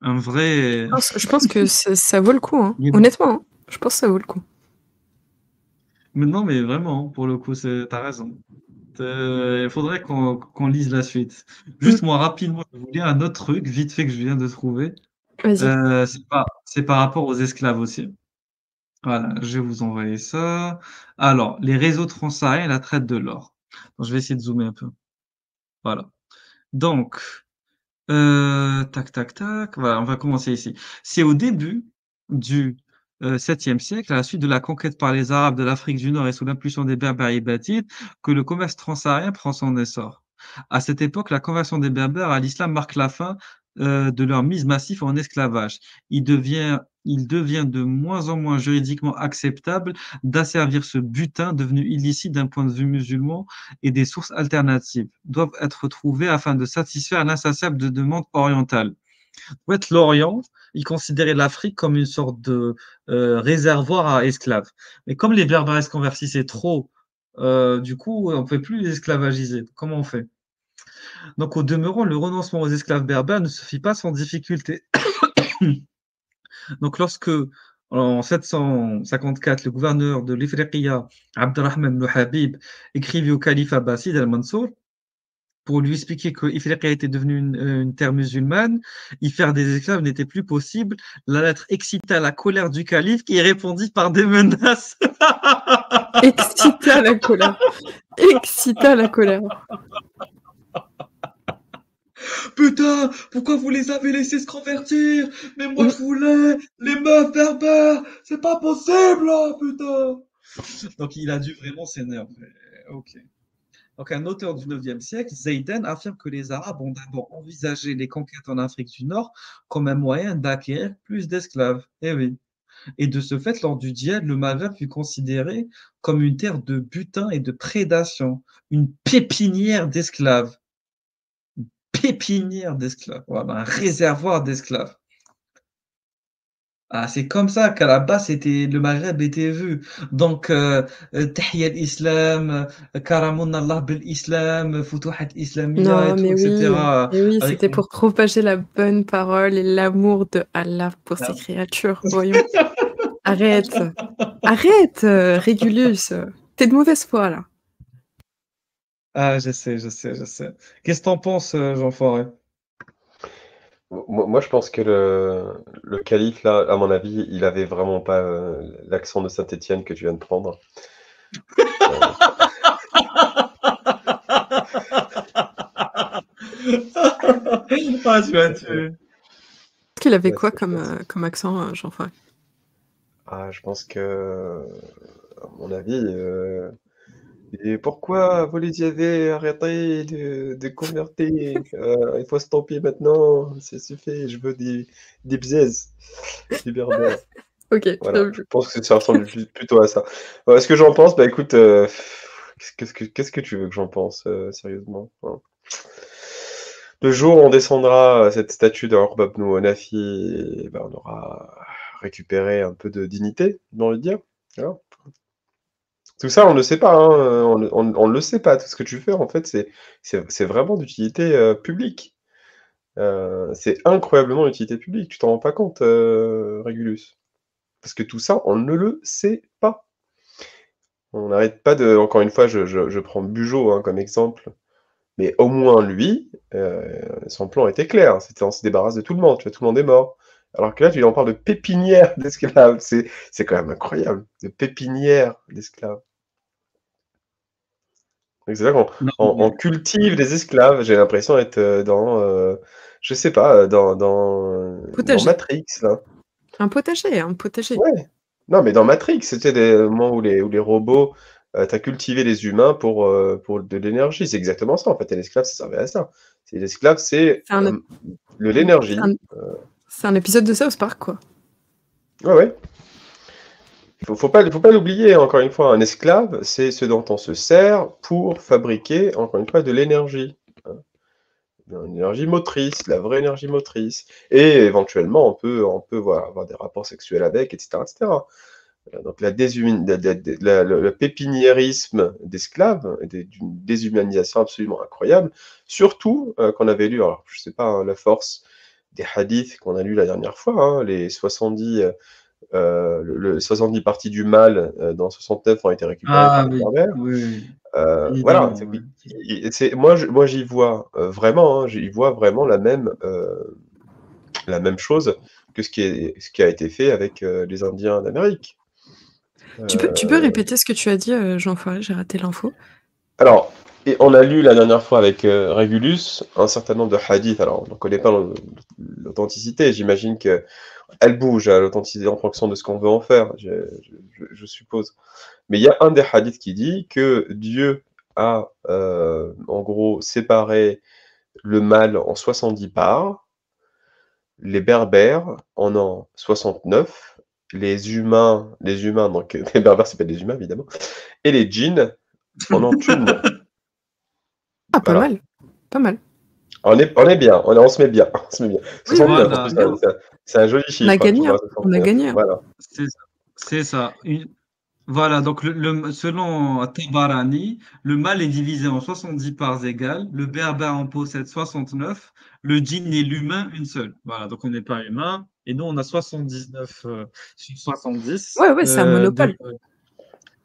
vrai. Je pense que ça vaut le coup, hein. Honnêtement. Hein. Je pense que ça vaut le coup. Mais non, mais vraiment, pour le coup, t'as raison. Il faudrait qu'on lise la suite. Juste moi, rapidement, je vais vous lire un autre truc, vite fait, que je viens de trouver. C'est par rapport aux esclaves aussi. Voilà, je vais vous envoyer ça. Alors, les réseaux transsahariens et la traite de l'or. Donc, je vais essayer de zoomer un peu. Voilà. Donc, tac, tac, tac. Voilà, on va commencer ici. C'est au début du 7e siècle, à la suite de la conquête par les Arabes de l'Afrique du Nord et sous l'impulsion des Berbères et Batites, que le commerce transsaharien prend son essor. À cette époque, la conversion des Berbères à l'islam marque la fin de leur mise massive en esclavage. Il devient de moins en moins juridiquement acceptable d'asservir ce butin devenu illicite d'un point de vue musulman et des sources alternatives doivent être trouvées afin de satisfaire l'insatiable de demande orientale. En fait, l'Orient, il considérait l'Afrique comme une sorte de réservoir à esclaves. Mais comme les Berbères se convertissaient trop, du coup, on ne peut plus les esclavagiser. Comment on fait? Donc, au demeurant, le renoncement aux esclaves berbères ne se fit pas sans difficulté. Donc, lorsque, en 754, le gouverneur de l'Ifriqiya, Abdurrahman ibn Habib, écrivit au calife abbasside al-Mansour pour lui expliquer que l'Ifriqiya était devenue une terre musulmane, y faire des esclaves n'était plus possible. La lettre excita la colère du calife qui répondit par des menaces. Excita la colère. Excita la colère. putain, pourquoi vous les avez laissés se convertir? Mais moi je voulais les meufs berbères, c'est pas possible, là, putain. Donc il a dû vraiment s'énerver. Ok. Donc un auteur du 9e siècle, Zayden, affirme que les Arabes ont d'abord envisagé les conquêtes en Afrique du Nord comme un moyen d'acquérir plus d'esclaves. Eh oui. Et de ce fait, lors du djihad, le Maghreb fut considéré comme une terre de butin et de prédation, une pépinière d'esclaves. Pépinière d'esclaves, voilà, un réservoir d'esclaves. Ah, c'est comme ça qu'à la base, le Maghreb était vu. Donc, Tahiyya al-Islam, Karamun Allah bil-Islam, Futuhat Islamiyya et Non, tout, mais etc. oui, Avec c'était pour propager la bonne parole et l'amour de Allah pour ses créatures. Voyons. Arrête, Régulus. T'es de mauvaise foi, là. Ah, je sais. Qu'est-ce que t'en penses, Jean Forêt? Moi, je pense que le calife, là, à mon avis, il avait vraiment pas l'accent de Saint-Étienne que tu viens de prendre. Ah, tu m'as tué. Est-ce qu'il avait Ouais, quoi c'est chouette. comme accent, Jean Forêt? Ah, je pense que, à mon avis, et pourquoi vous les avez arrêtés de convertir? Il faut stopper maintenant, ça suffit, je veux des bzaises, des berbères. Ok, Voilà, bien je vu. pense que ça ressemble plutôt à ça. Ce que j'en pense, bah écoute, qu'est-ce que tu veux que j'en pense, sérieusement? Hein. Le jour où on descendra cette statue de Orbab Nou Onafi, ben, on aura récupéré un peu de dignité, j'ai envie de dire. Voilà. Tout ça, on ne le sait pas, hein, on ne le sait pas. Tout ce que tu fais, en fait, c'est vraiment d'utilité publique. C'est incroyablement d'utilité publique. Tu t'en rends pas compte, Régulus. Parce que tout ça, on ne le sait pas. On n'arrête pas de. Encore une fois, je prends Bugeaud hein, comme exemple. Mais au moins, lui, son plan était clair. C'était on se débarrasse de tout le monde. Tu vois, tout le monde est mort. Alors que là, tu en parles de pépinière d'esclaves. C'est quand même incroyable. De pépinière d'esclaves. C'est là qu'on Non, on cultive les esclaves. J'ai l'impression d'être dans, je sais pas, dans Potager. Matrix, là. Un potager. Ouais. Non, mais dans Matrix, c'était des moments où les robots, tu as cultivé les humains pour de l'énergie. C'est exactement ça, en fait. Et l'esclave, ça servait à ça. L'esclave, c'est de l'énergie. C'est un épisode de South Park, quoi. Ouais. Faut pas l'oublier, encore une fois. Un esclave, c'est ce dont on se sert pour fabriquer, encore une fois, de l'énergie. Une énergie motrice, la vraie énergie motrice. Et éventuellement, on peut voilà, avoir des rapports sexuels avec, etc. etc. Donc le pépiniérisme d'esclaves, d'une déshumanisation absolument incroyable, surtout qu'on avait lu, alors je sais pas, hein, la force des hadiths qu'on a lu la dernière fois, hein, les 70, 70 parties du mal dans 69 ont été récupérées par les Berbères. Oui. Voilà, Ouais. moi j'y vois vraiment, hein, j'y vois vraiment la même chose que ce qui a été fait avec les Indiens d'Amérique. Tu peux répéter ce que tu as dit, Jean Forêt, j'ai raté l'info. Alors, et on a lu la dernière fois avec Régulus un certain nombre de hadiths. Alors, on ne connaît pas l'authenticité. J'imagine qu'elle bouge à l'authenticité en fonction de ce qu'on veut en faire, je suppose. Mais il y a un des hadiths qui dit que Dieu a, en gros, séparé le mal en 70 parts. Les Berbères en ont 69. Les humains, donc les Berbères s'appellent des humains évidemment, et les djinns en ont une. Ah, pas Voilà. mal. On est bien, on se met bien. 69, voilà. en plus, c'est un joli chiffre. On a gagné. Voilà. C'est ça. Voilà, donc selon Tabarani, le mal est divisé en 70 parts égales, le berbère en possède 69, le djinn et l'humain une seule. Voilà, donc on n'est pas humain, et nous on a 79 sur 70 Ouais, c'est un monopole.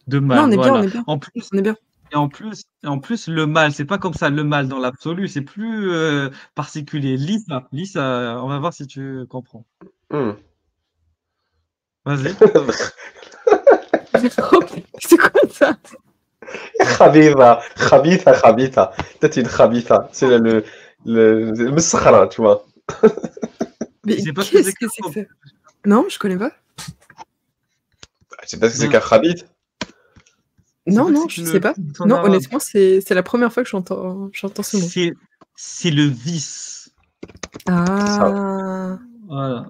de mal. Non, on est voilà. bien. En plus, on est bien. Et en plus, le mal, c'est pas comme ça, le mal dans l'absolu, c'est plus particulier. Lis ça, on va voir si tu comprends. Vas-y. C'est quoi ça? Khabitha. Toi, tu es une khabitha. C'est le مسخرة, tu vois. Mais Je sais pas ce que qu'est-ce c'est que que c'est que ça? Non, je connais pas. Je sais pas ce que c'est Ben, qu'un khabith. c'est Non, pas que non, c'est que je sais le pas. foot en Non, arabe. honnêtement, c'est la première fois que j'entends ce mot. C'est le vice. Ça. Ah, Voilà.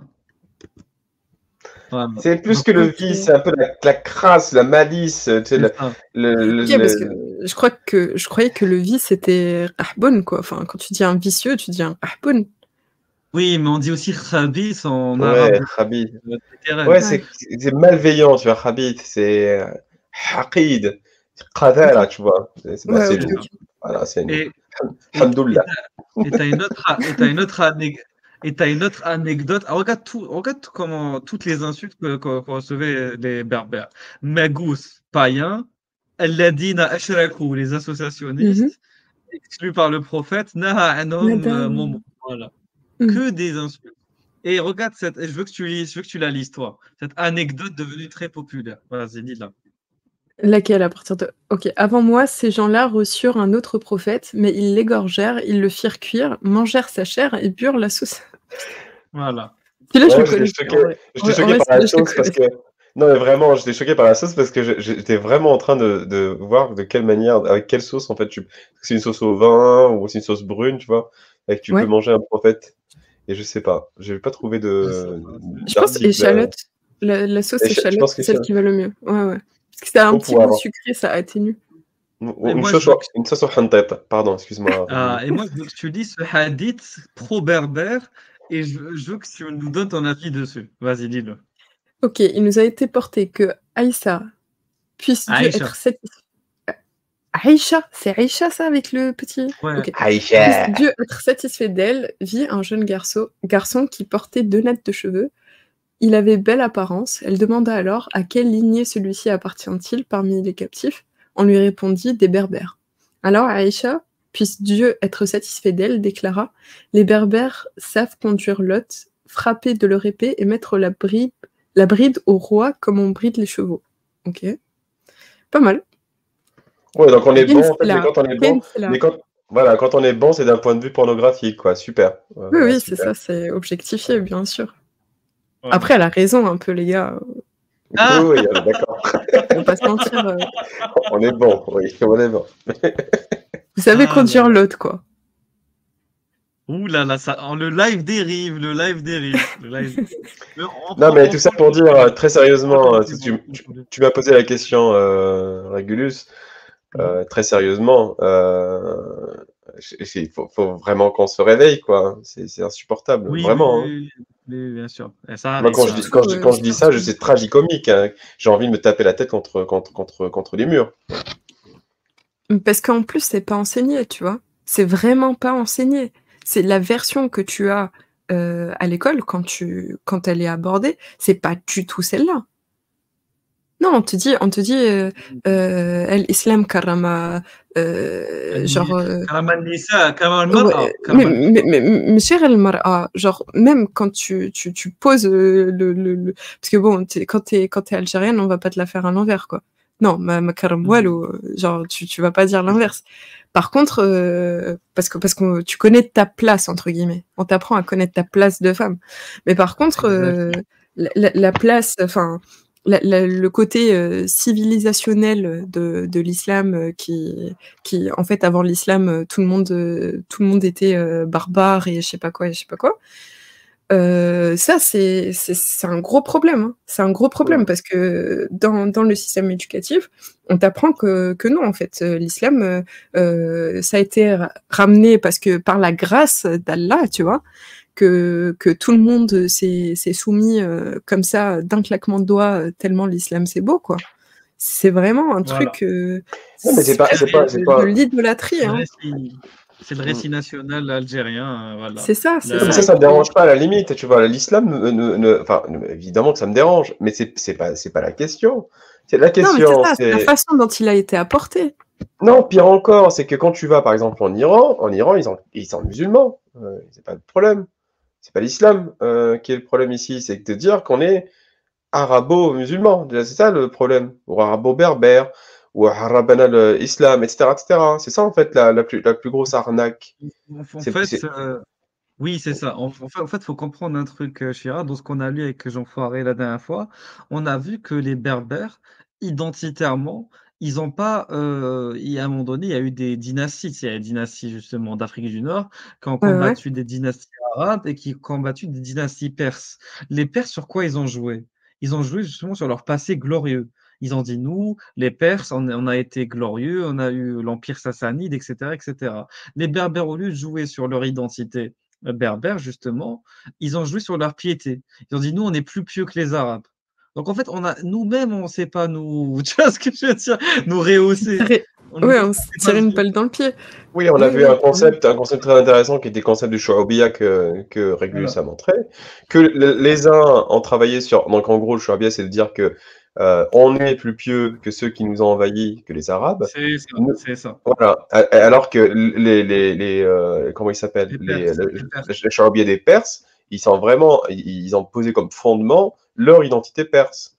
Voilà. C'est plus Donc, que le ok. vice, c'est un peu la crasse, la malice, tu sais, c'est ça. Ok, parce que je croyais que le vice c'était rahboun, quoi. Enfin, quand tu dis un vicieux, tu dis un rahboun. Oui, mais on dit aussi khabith en Ouais, arabe khabith. littéral. Ouais, Ouais, c'est malveillant, tu vois, khabith, c'est haqid, qadara, ok. tu vois. Ouais, C'est ok, C'est nous. ça. ok. Voilà, c'est nous. Et et Alhamdoulilah. t'as une autre anecdote. Ah, regarde comment toutes les insultes qu'on recevait les berbères. Magous, païens, Alladina ashraku, les Mhm. associationnistes, exclus par le prophète, Naha anom momo. Voilà. Mhm. Que des insultes. Et regarde je veux que tu la lises, toi. Cette anecdote devenue très populaire. Vas-y, dis-la. Laquelle à partir de... Ok, avant moi, ces gens-là reçurent un autre prophète, mais ils l'égorgèrent, ils le firent cuire, mangèrent sa chair et burent la sauce. Voilà. Celui-là, je Ouais, le connais plus, en vrai. j'étais En choqué vrai, par la celui-là, je le sauce parce connais. que. Non, mais vraiment, j'étais choqué par la sauce parce que j'étais vraiment en train de voir de quelle manière, avec quelle sauce en fait tu. C'est une sauce au vin ou c'est une sauce brune, tu vois, et que tu peux Ouais. manger un prophète. Et je sais pas, j'ai pas trouvé Je sais pas. Je pense d'article. échalote. La sauce Je échalote, pense que c'est c'est celle qui va le mieux. Ouais, ouais. Parce que ça a un au petit goût poivre. sucré, ça atténue. Et moi, je veux que Une sauce au hantet. Pardon, excuse-moi. Et moi, je veux que tu lis ce hadith pro-berbère et je veux que tu nous donnes ton avis dessus. Vas-y, dis-le. Ok, il nous a été porté que Aïssa puisse Dieu Aïcha. être satisfait. Aïcha, c'est Aïcha ça avec le petit. Ouais. Ok. Puisse Aïcha. Dieu être satisfait d'elle, vit un jeune garçon qui portait 2 nattes de cheveux. Il avait belle apparence. Elle demanda alors à quelle lignée celui-ci appartient-il parmi les captifs. On lui répondit des Berbères. Alors Aïcha, puisse Dieu être satisfait d'elle, déclara: les Berbères savent conduire Lot, frapper de leur épée et mettre la bride au roi comme on bride les chevaux. Ok. Pas mal. Ouais, donc on est bon en fait, mais Là, quand on est bon, voilà, quand on est bon, c'est d'un point de vue pornographique, quoi. Super. Oui, Voilà, oui, c'est super. ça, c'est objectifié, bien sûr. Voilà. Après, elle a raison un peu, les gars. Ah Oui, on est d'accord. On va pas se mentir. On est bon, oui, on est bon. Vous savez Ah là conduire là. l'autre, quoi. Ouh là là, le live dérive, le live dérive. Mais Non, mais on tout ça prend le pour dire compliment. très On prend le sérieusement, compliment. tu m'as posé la question, Régulus, très sérieusement. Faut vraiment qu'on se réveille, quoi. C'est insupportable, Oui, oui, vraiment, hein. oui, oui, bien sûr. Et ça Moi, arrive, quand ça je dis, arrive. quand je dis ça, c'est tragicomique, hein. J'ai envie de me taper la tête contre les murs. Parce qu'en plus, c'est pas enseigné, tu vois. C'est vraiment pas enseigné. C'est la version que tu as à l'école quand elle est abordée, c'est pas du tout celle-là. Non, on te dit l'islam karama, genre. كرم النساء كرم المرأة Ouais, كرم النساء. mais cher el mar'a, genre même quand tu poses parce que bon, quand t'es algérienne, on va pas te la faire à l'envers, quoi. Non, ma karam walou, genre tu vas pas dire l'inverse. Par contre, parce que tu connais ta place entre guillemets. On t'apprend à connaître ta place de femme. Mais par contre, la place, enfin. Le côté civilisationnel de l'islam qui en fait avant l'islam tout le monde était barbare et je sais pas quoi ça c'est un gros problème, hein. C'est un gros problème parce que dans le système éducatif on t'apprend que non en fait l'islam ça a été ramené parce que par la grâce d'Allah, tu vois, que tout le monde s'est soumis comme ça d'un claquement de doigts tellement l'islam c'est beau, quoi. C'est vraiment un Voilà. truc Non, mais c'est pas, de l'idolâtrie, hein. C'est le récit national algérien, voilà. C'est ça, c'est Mais ça. ça me dérange pas à la limite, tu vois. L'islam, enfin, évidemment que ça me dérange, mais c'est pas la question. C'est la Non, mais question, c'est ça, c'est la façon dont il a été apporté. Non, pire encore, c'est que quand tu vas, par exemple, en Iran, ils sont musulmans. C'est pas de problème. C'est pas l'islam qui est le problème ici, c'est de dire qu'on est arabo-musulman. C'est ça le problème. Ou arabo-berbère, ou harabana l'islam, etc., etc. C'est ça en fait la plus grosse arnaque. En C'est, fait, c'est... oui, c'est ça. En fait, faut comprendre un truc, Chira, dans ce qu'on a lu avec Jean Foiré la dernière fois. On a vu que les Berbères, identitairement, ils n'ont pas. Il y a un moment donné, il y a eu des dynasties. Il y a des dynasties justement d'Afrique du Nord qui ont Ouais, ouais. combattu des dynasties arabes et qui ont combattu des dynasties perses. Les Perses, sur quoi ils ont joué? Ils ont joué justement sur leur passé glorieux. Ils ont dit, nous, les Perses, on a été glorieux, on a eu l'Empire sassanide, etc., etc. Les Berbères, au lieu de jouer sur leur identité berbères, justement, ils ont joué sur leur piété. Ils ont dit, nous, on est plus pieux que les Arabes. Donc, en fait, nous-mêmes, on ne sait pas nous, tu vois ce que je veux dire, nous rehausser. Ouais, on se sait pas tire se une balle dans le pied. Oui, on a Oui, vu oui. un concept très intéressant qui était le concept du Chouaoubiya que Régulus Voilà. a montré, que les uns ont travaillé sur. Donc en gros, le Chouaoubiya, c'est de dire que on est plus pieux que ceux qui nous ont envahis, que les Arabes. C'est ça, Nous- c'est ça. voilà. Alors que comment ils s'appellent Les Perses, les Perses. les Chouaoubiya des Perses, ils ont posé comme fondement leur identité perse.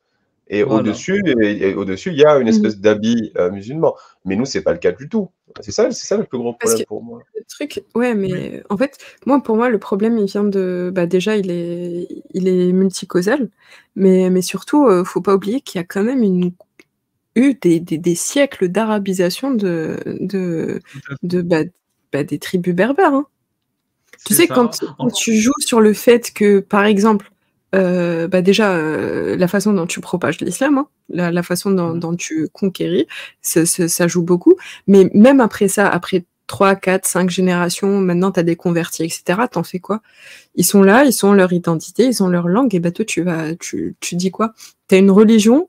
Et Voilà. au-dessus, il y a une Mhm. espèce d'habit musulman. Mais nous, c'est pas le cas du tout. C'est ça le plus gros Parce problème que pour moi. le truc, ouais, Oui. mais en fait, pour moi, le problème, il vient de, bah, déjà, il est multicausal, mais surtout, faut pas oublier qu'il y a quand même eu des siècles d'arabisation Tout à fait. des tribus berbères, hein. Tu C'est sais, ça. quand tu joues sur le fait que, par exemple, déjà, la façon dont tu propages l'islam, hein, la façon dont tu conquéris, ça joue beaucoup. Mais même après ça, après 3, 4, 5 générations, maintenant tu as des convertis, etc., t'en fais quoi? Ils sont là, ils ont leur identité, ils ont leur langue, et bah toi, tu dis quoi? Tu as une religion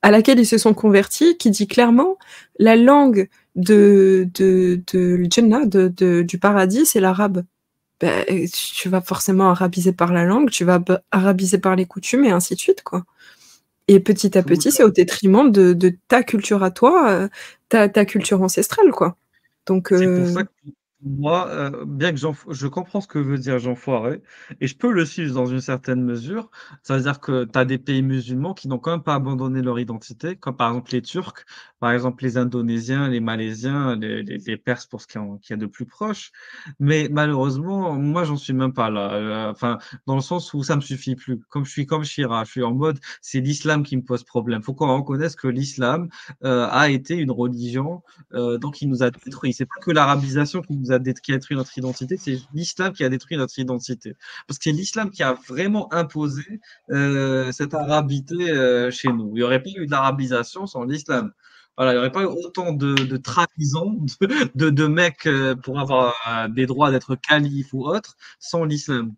à laquelle ils se sont convertis qui dit clairement la langue de Jannah, du paradis, c'est l'arabe. Ben, tu vas forcément arabiser par la langue, tu vas arabiser par les coutumes et ainsi de suite, quoi. Et petit à Tout petit, à c'est au détriment de ta culture à toi, ta culture ancestrale, quoi. Donc, C'est pour ça que pour moi, bien que je comprends ce que veut dire Jean Foiré, et je peux le suivre dans une certaine mesure. Ça veut dire que tu as des pays musulmans qui n'ont quand même pas abandonné leur identité, comme par exemple les Turcs, par exemple les Indonésiens, les Malaisiens, les Perses pour ce qu'il y a de plus proche. Mais malheureusement, moi, j'en suis même pas là. Enfin, dans le sens où ça me suffit plus. Comme je suis comme Chira, je suis en mode, c'est l'islam qui me pose problème. Faut qu'on reconnaisse que l'islam a été une religion donc il nous a détruit. C'est pas que l'arabisation qui a détruit notre identité, c'est l'islam qui a détruit notre identité. Parce que c'est l'islam qui a vraiment imposé cette arabité chez nous. Il n'y aurait pas eu d'arabisation sans l'islam. Voilà, il n'y aurait pas eu autant de trahisons, de mecs pour avoir des droits d'être calife ou autre sans l'islam.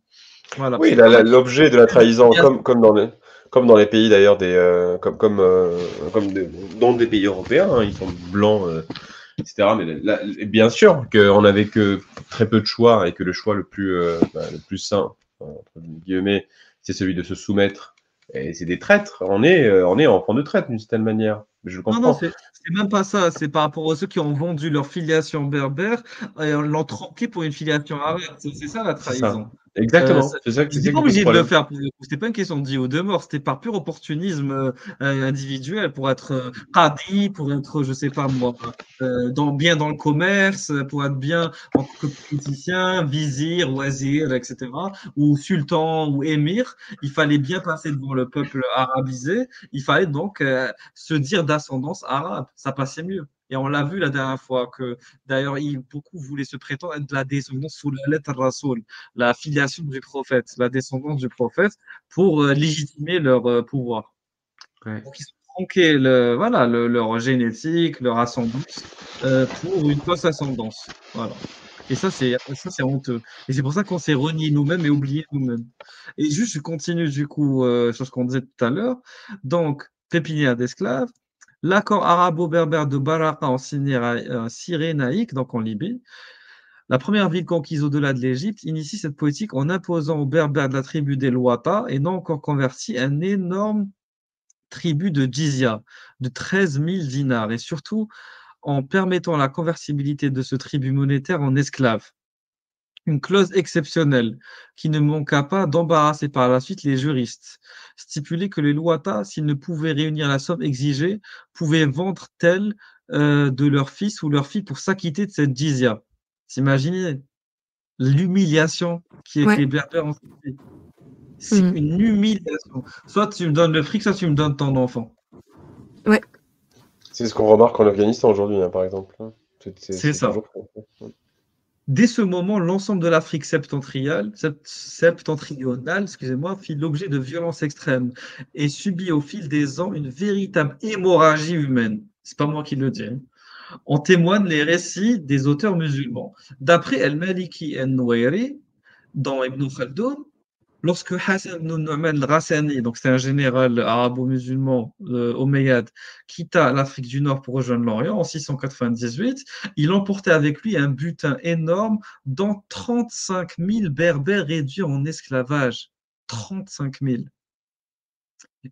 Voilà, Oui, c'est pareil. l'objet de la trahison, comme dans les pays d'ailleurs, dans des pays européens, hein, ils sont blancs, etc. Mais bien sûr qu'on n'avait que très peu de choix et que le choix le plus sain, entre guillemets, c'est celui de se soumettre. Et c'est des traîtres. On est enfant de traître d'une certaine manière. Je le Non, non, comprends. c'est même pas ça. C'est par rapport à ceux qui ont vendu leur filiation berbère et l'ont troqué pour une filiation arabe. C'est ça la C'est ça. trahison. Exactement. C'est ça, Ils c'est n'étaient ça pas qui pose obligés de le problème. faire pour le coup. C'était pas une question de vie ou de mort. C'était par pur opportunisme individuel pour être qadi, pour être, je sais pas moi, bien dans le commerce, pour être bien en tant que politicien, vizir, wazir, etc. Ou sultan ou émir. Il fallait bien passer devant le peuple arabisé. Il fallait donc se dire d'ascendance arabe. Ça passait mieux. Et on l'a vu la dernière fois que, d'ailleurs, beaucoup voulaient se prétendre être de la descendance sous la lettre Rasoul, la filiation du prophète, la descendance du prophète, pour légitimer leur pouvoir. Ouais. Donc, ils ont tronqué voilà, leur génétique, leur ascendance, pour une fausse ascendance. Voilà. Et ça, c'est honteux. Et c'est pour ça qu'on s'est renié nous-mêmes et oublié nous-mêmes. Et juste, je continue du coup sur ce qu'on disait tout à l'heure. Donc, pépinière d'esclaves, l'accord arabo-berbère de Baraka en Cyrénaïque, donc en Libye, la première ville conquise au-delà de l'Égypte, initie cette politique en imposant aux Berbères de la tribu des Louata et non encore convertis un énorme tribut de jizya de 13 000 dinars et surtout en permettant la conversibilité de ce tribut monétaire en esclaves. une clause exceptionnelle qui ne manqua pas d'embarrasser par la suite les juristes. Stipulait que les Louata, s'ils ne pouvaient réunir la somme exigée, pouvaient vendre telle de leur fils ou leur fille pour s'acquitter de cette jizya. T'imaginez l'humiliation qui est que Ouais. les Berbères ont subie. C'est une humiliation. Soit tu me donnes le fric, soit tu me donnes ton enfant. Ouais. C'est ce qu'on remarque en Afghanistan aujourd'hui, par exemple. C'est ça. Toujours... Dès ce moment, l'ensemble de l'Afrique septentrionale, fit l'objet de violences extrêmes et subit au fil des ans une véritable hémorragie humaine. C'est pas moi qui le dis. Hein. En témoignent les récits des auteurs musulmans. D'après El-Maliki el-Nouairi, dans Ibn Khaldoun, lorsque Hassan ibn Nu'man al-Ghassani, donc c'est un général arabo-musulman omeyyade, quitta l'Afrique du Nord pour rejoindre l'Orient en 698, il emportait avec lui un butin énorme, dont 35 000 berbères réduits en esclavage. 35 000.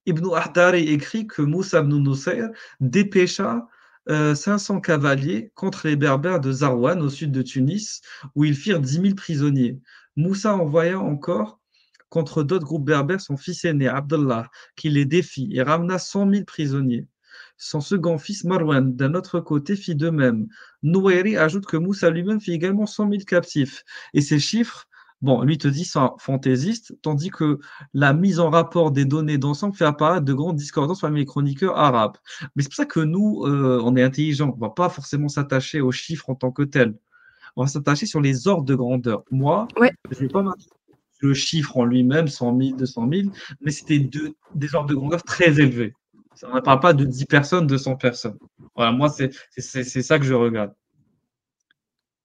Ibn Ahdari écrit que Moussa ibn Nusayr dépêcha 500 cavaliers contre les berbères de Zarwan au sud de Tunis, où ils firent 10 000 prisonniers. Moussa envoya encore contre d'autres groupes berbères son fils aîné, Abdallah, qui les défit et ramena 100 000 prisonniers. Son second fils, Marwan, d'un autre côté, fit de même. Nouairi ajoute que Moussa lui-même fit également 100 000 captifs. Et ces chiffres, bon, lui te dit c'est un fantaisiste, tandis que la mise en rapport des données d'ensemble fait apparaître de grandes discordances parmi les chroniqueurs arabes. Mais c'est pour ça que nous, on est intelligents. On ne va pas forcément s'attacher aux chiffres en tant que tels. On va s'attacher sur les ordres de grandeur. Moi, je ne vais pas m'attacher le chiffre en lui-même, 100 000, 200 000, mais c'était des ordres de grandeur très élevés. On ne parle pas de 10 personnes, 200 personnes. Voilà, moi, c'est ça que je regarde.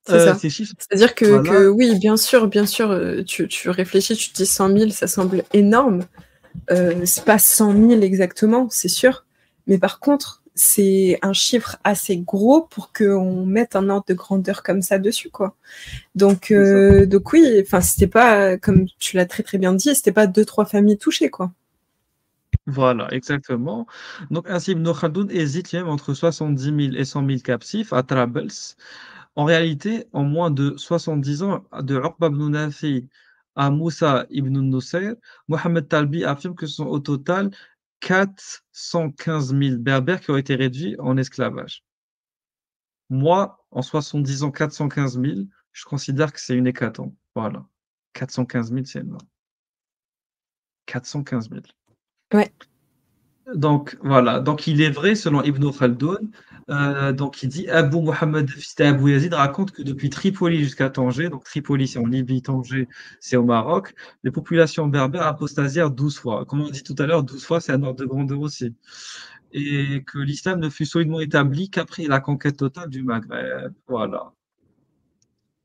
C'est ça. Ces chiffres, c'est-à-dire que, voilà. que oui, bien sûr, tu réfléchis, tu te dis 100 000, ça semble énorme. C'est pas 100 000 exactement, c'est sûr. Mais par contre, c'est un chiffre assez gros pour qu'on mette un ordre de grandeur comme ça dessus, quoi. Donc oui, enfin, c'était pas, comme tu l'as très très bien dit, c'était pas 2-3 familles touchées, quoi. Voilà, exactement. Donc, ainsi, Ibn Khaldoun hésite même entre 70 000 et 100 000 captifs à Trabels. En réalité, en moins de 70 ans, de Uqba ibn Nafi à Moussa ibn Nusayr, Mohamed Talbi affirme que ce sont au total 415 000 berbères qui ont été réduits en esclavage. Moi, en 70 ans, 415 000, je considère que c'est une hécatombe. Voilà. 415 000, c'est énorme. 415 000. Ouais. Donc, voilà. Donc, il est vrai, selon Ibn Khaldoun, donc il dit Abu Mohammed, c'était Abu Yazid, raconte que depuis Tripoli jusqu'à Tanger, donc Tripoli c'est en Libye, Tanger c'est au Maroc, les populations berbères apostasièrent 12 fois. Comme on dit tout à l'heure, 12 fois c'est un ordre de grandeur aussi. Et que l'islam ne fut solidement établi qu'après la conquête totale du Maghreb. Voilà.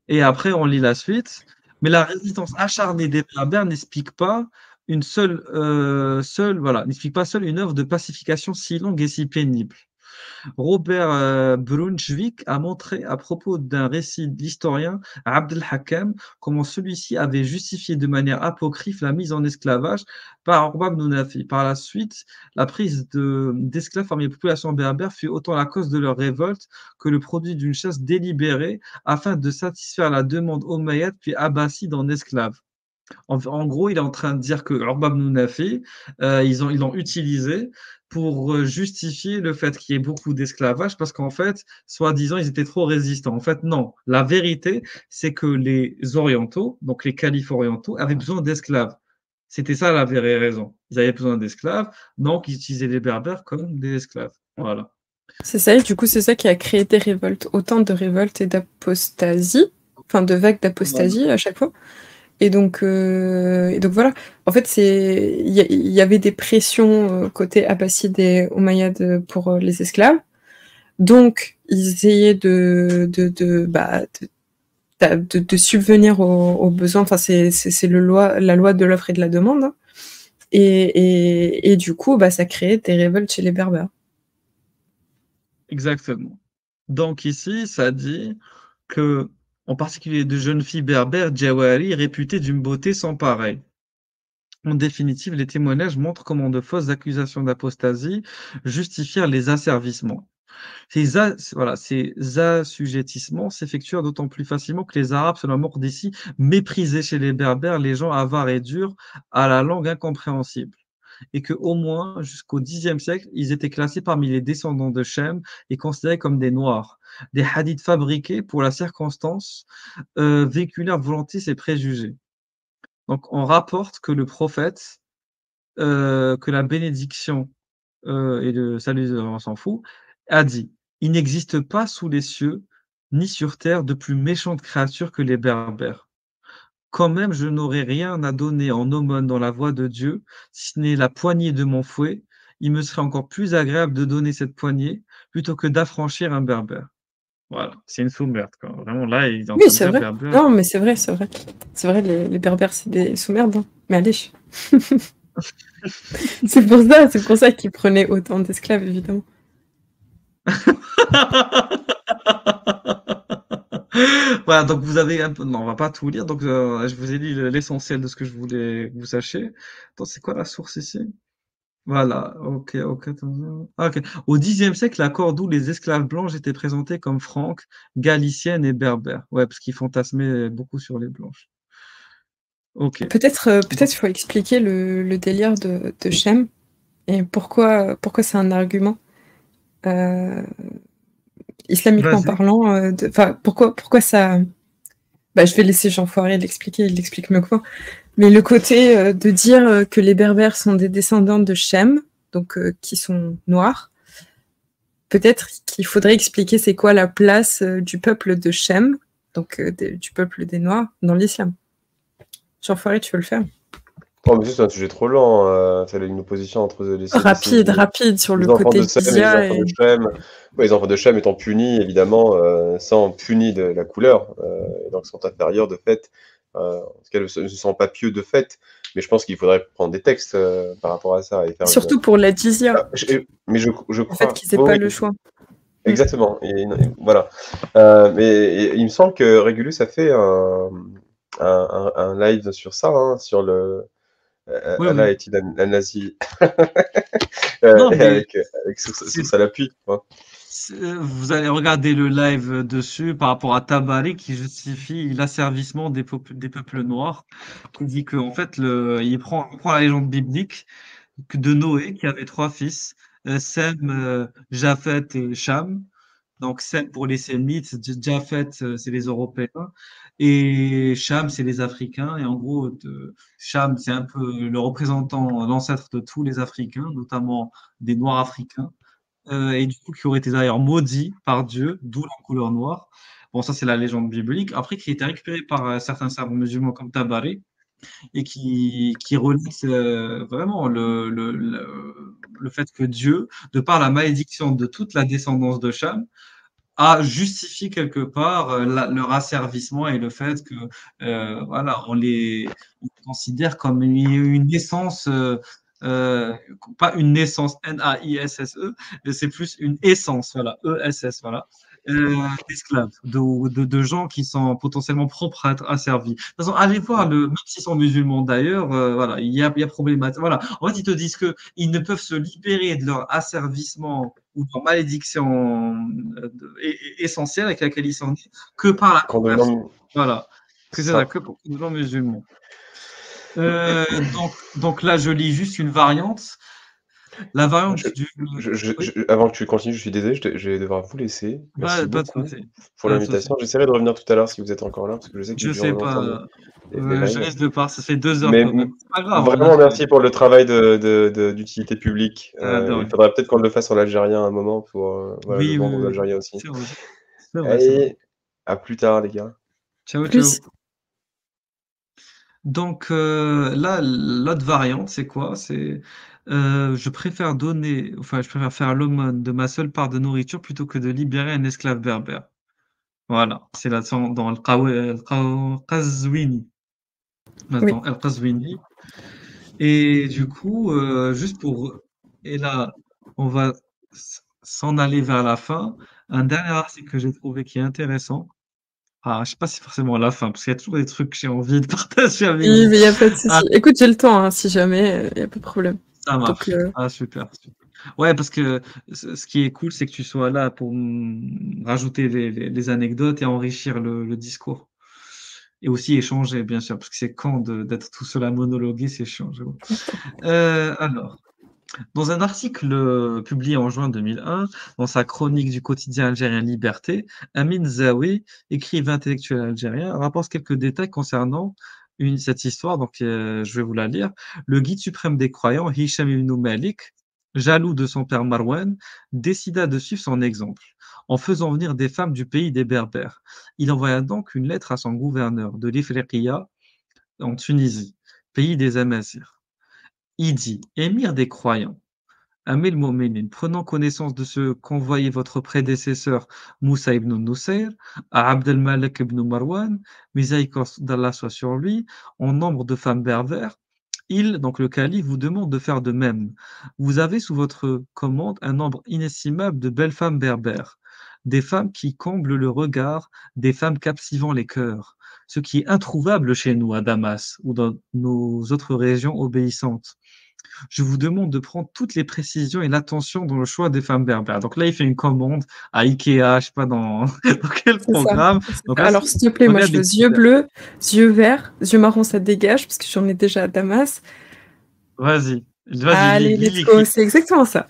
Et après, on lit la suite. Mais la résistance acharnée des berbères n'explique pas n'explique pas seule une œuvre de pacification si longue et si pénible. Robert Brunswick a montré à propos d'un récit de l'historien Abd al-Hakam comment celui-ci avait justifié de manière apocryphe la mise en esclavage par Uqba ibn Nafi. Par la suite, la prise d'esclaves parmi les populations berbères fut autant la cause de leur révolte que le produit d'une chasse délibérée afin de satisfaire la demande omeyyade puis abbasside en esclaves. En gros, il est en train de dire que Uqba ibn Nafi, ils l'ont utilisé pour justifier le fait qu'il y ait beaucoup d'esclavage parce qu'en fait, soi-disant, ils étaient trop résistants. En fait, non. La vérité, c'est que les orientaux, donc les califes orientaux, avaient besoin d'esclaves. C'était ça la vraie raison. Ils avaient besoin d'esclaves, donc ils utilisaient les berbères comme des esclaves. Voilà. C'est ça, et du coup, c'est ça qui a créé des révoltes, autant de révoltes et d'apostasie, enfin de vagues d'apostasie à chaque fois. Et donc voilà. En fait, il y avait des pressions côté abbasside et omeyyade pour les esclaves. Donc, ils essayaient de subvenir aux besoins. Enfin, c'est la loi de l'offre et de la demande. Hein. Et du coup, ça créait des révoltes chez les Berbères. Exactement. Donc ici, ça dit que en particulier de jeunes filles berbères, Jawari, réputées d'une beauté sans pareille. En définitive, les témoignages montrent comment de fausses accusations d'apostasie justifièrent les asservissements. Ces assujettissements s'effectuèrent d'autant plus facilement que les Arabes, selon la mort d'ici, méprisaient chez les Berbères les gens avares et durs à la langue incompréhensible. Et qu'au moins, jusqu'au Xe siècle, ils étaient classés parmi les descendants de Shem et considérés comme des Noirs. Des hadiths fabriqués pour la circonstance véhiculèrent volontiers ces préjugés. Donc, on rapporte que le prophète, que la bénédiction et le salut, on s'en fout, a dit: il n'existe pas sous les cieux ni sur terre de plus méchante créature que les Berbères. Quand même, je n'aurais rien à donner en aumône dans la voie de Dieu, si ce n'est la poignée de mon fouet. Il me serait encore plus agréable de donner cette poignée plutôt que d'affranchir un Berbère. Voilà, c'est une sous-merde, quoi. Vraiment, là, il est en Oui, train de c'est dire vrai. Berbère. Non, mais c'est vrai, c'est vrai. C'est vrai, les Berbères, c'est des sous-merdes. Hein. Mais allez. C'est pour ça qu'ils prenaient autant d'esclaves, évidemment. Voilà, donc vous avez un peu. Non, on va pas tout lire. Donc, je vous ai dit l'essentiel de ce que je voulais que vous sachiez. Attends, c'est quoi la source ici? Voilà, ok, ok. Ah, ok. Au Xe siècle, la Cordoue, les esclaves blancs étaient présentés comme franques, galiciennes et berbères. Ouais, parce qu'ils fantasmaient beaucoup sur les blanches. Ok. Peut-être il faut expliquer le délire de Shem et pourquoi c'est un argument. Islamiquement Vas-y. parlant, pourquoi ça. Bah, je vais laisser Jean Foiré l'expliquer, il l'explique mieux que moi. Mais le côté de dire que les Berbères sont des descendants de Shem, donc qui sont noirs, peut-être qu'il faudrait expliquer c'est quoi la place du peuple de Shem, donc du peuple des Noirs, dans l'islam. Jean Foiré, tu veux le faire? Oh, mais c'est un sujet trop lent. C'est une opposition entre les Rapide sur le côté enfants de Sem et les enfants de Shem. Ouais, les enfants de Shem étant punis, évidemment, sans punis de la couleur, et donc sont inférieurs de fait. En tout cas, ne se sentent pas pieux de fait. Mais je pense qu'il faudrait prendre des textes par rapport à ça. Et faire surtout pour la jizya. Mais je Le crois. fait qu'ils n'aient pas le choix. Exactement. Et voilà. Mais il me semble que Régulus a fait un live sur ça, hein, sur le. Oui, Allah oui. est-il un nazi Non, mais avec sur ça l'appui. Hein. Vous allez regarder le live dessus par rapport à Tabari qui justifie l'asservissement des peuples noirs, qui dit qu'en fait, il prend la légende biblique de Noé qui avait 3 fils, Sem, Japhet et Cham. Donc Sem pour les Sémites, Japhet c'est les Européens et Cham c'est les Africains. Et en gros, Cham c'est un peu le représentant, l'ancêtre de tous les Africains, notamment des Noirs africains. Et du coup, qui aurait été d'ailleurs maudit par Dieu, d'où la couleur noire. Bon, ça, c'est la légende biblique. Après, qui a été récupéré par certains savants musulmans comme Tabari, et qui relate vraiment le fait que Dieu, de par la malédiction de toute la descendance de Cham, a justifié quelque part leur asservissement et le fait que voilà, on les considère comme une essence. Pas une naissance N-A-I-S-S-E, mais c'est plus une essence, voilà, E-S-S, voilà, d'esclaves, de gens qui sont potentiellement propres à être asservis. De toute façon, allez voir, même s'ils sont musulmans d'ailleurs, voilà, il y a problématique. Voilà. En fait, ils te disent qu'ils ne peuvent se libérer de leur asservissement ou de leur malédiction essentielle avec laquelle ils sont nés que par la conversion. Voilà. Que c'est ça, que pour les gens musulmans. Donc là, je lis juste une variante. La variante avant que tu continues, je suis désolé, je vais devoir vous laisser. Merci beaucoup pour l'invitation. J'essaierai de revenir tout à l'heure si vous êtes encore là, parce que je sais que je sais pas. Je risque de part, ça fait 2 heures. Mais c'est pas grave. Vraiment, merci pour le travail d'utilité publique. Il faudra peut-être qu'on le fasse en algérien à un moment pour le vendre aux Algériens aussi. C'est vrai, allez, à plus tard, les gars. Ciao, ciao. Donc là, l'autre variante, c'est quoi? C'est je préfère faire l'aumône de ma seule part de nourriture plutôt que de libérer un esclave berbère. Voilà, c'est là dans le Qazwini. Maintenant, Al-Qazwini. Et du coup, et là, on va s'en aller vers la fin. Un dernier article que j'ai trouvé qui est intéressant. Ah, je sais pas si forcément à la fin, parce qu'il y a toujours des trucs que j'ai envie de partager avec vous. Il n'y a pas de souci. Écoute, j'ai le temps, hein, si jamais, il n'y a pas de problème. Ça marche. Ah, super. Ouais, parce que ce qui est cool, c'est que tu sois là pour rajouter les anecdotes et enrichir le discours. Et aussi échanger, bien sûr, parce que c'est quand d'être tout seul à monologuer, c'est chiant, j'avoue. Alors, dans un article publié en juin 2001, dans sa chronique du quotidien algérien Liberté, Amin Zawi, écrivain intellectuel algérien, rapporte quelques détails concernant cette histoire. Donc, je vais vous la lire. Le guide suprême des croyants, Hicham ibn Malik, jaloux de son père Marwan, décida de suivre son exemple en faisant venir des femmes du pays des Berbères. Il envoya donc une lettre à son gouverneur de l'Ifriqiya en Tunisie, pays des Amazirs. Il dit, émir des croyants, Amir Mominin, prenant connaissance de ce qu'envoyait votre prédécesseur Moussa ibn Nusayr à Abdelmalek ibn Marwan, miséricorde d'Allah soit sur lui, en nombre de femmes berbères, il, donc le calife, vous demande de faire de même. Vous avez sous votre commande un nombre inestimable de belles femmes berbères, des femmes qui comblent le regard, des femmes captivant les cœurs, ce qui est introuvable chez nous à Damas ou dans nos autres régions obéissantes. Je vous demande de prendre toutes les précisions et l'attention dans le choix des femmes berbères. Donc là, il fait une commande à Ikea, je sais pas dans, dans quel C'est ça. programme. Donc là, Alors, s'il te plaît, moi, je regarde veux les yeux critères. bleus, yeux verts, yeux marrons, ça dégage, parce que j'en ai déjà à Damas. Vas-y, Allez, lis let's les go, critères. c'est exactement ça.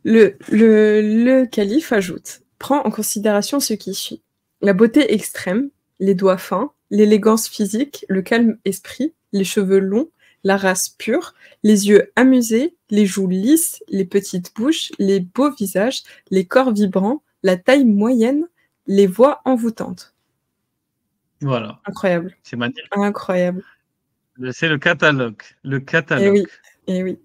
Le calife ajoute, prend en considération ce qui suit. La beauté extrême, les doigts fins, l'élégance physique, le calme esprit, les cheveux longs, la race pure, les yeux amusés, les joues lisses, les petites bouches, les beaux visages, les corps vibrants, la taille moyenne, les voix envoûtantes. Voilà, Incroyable, c'est magnifique. incroyable. C'est le catalogue. Le Eh catalogue. oui, eh oui.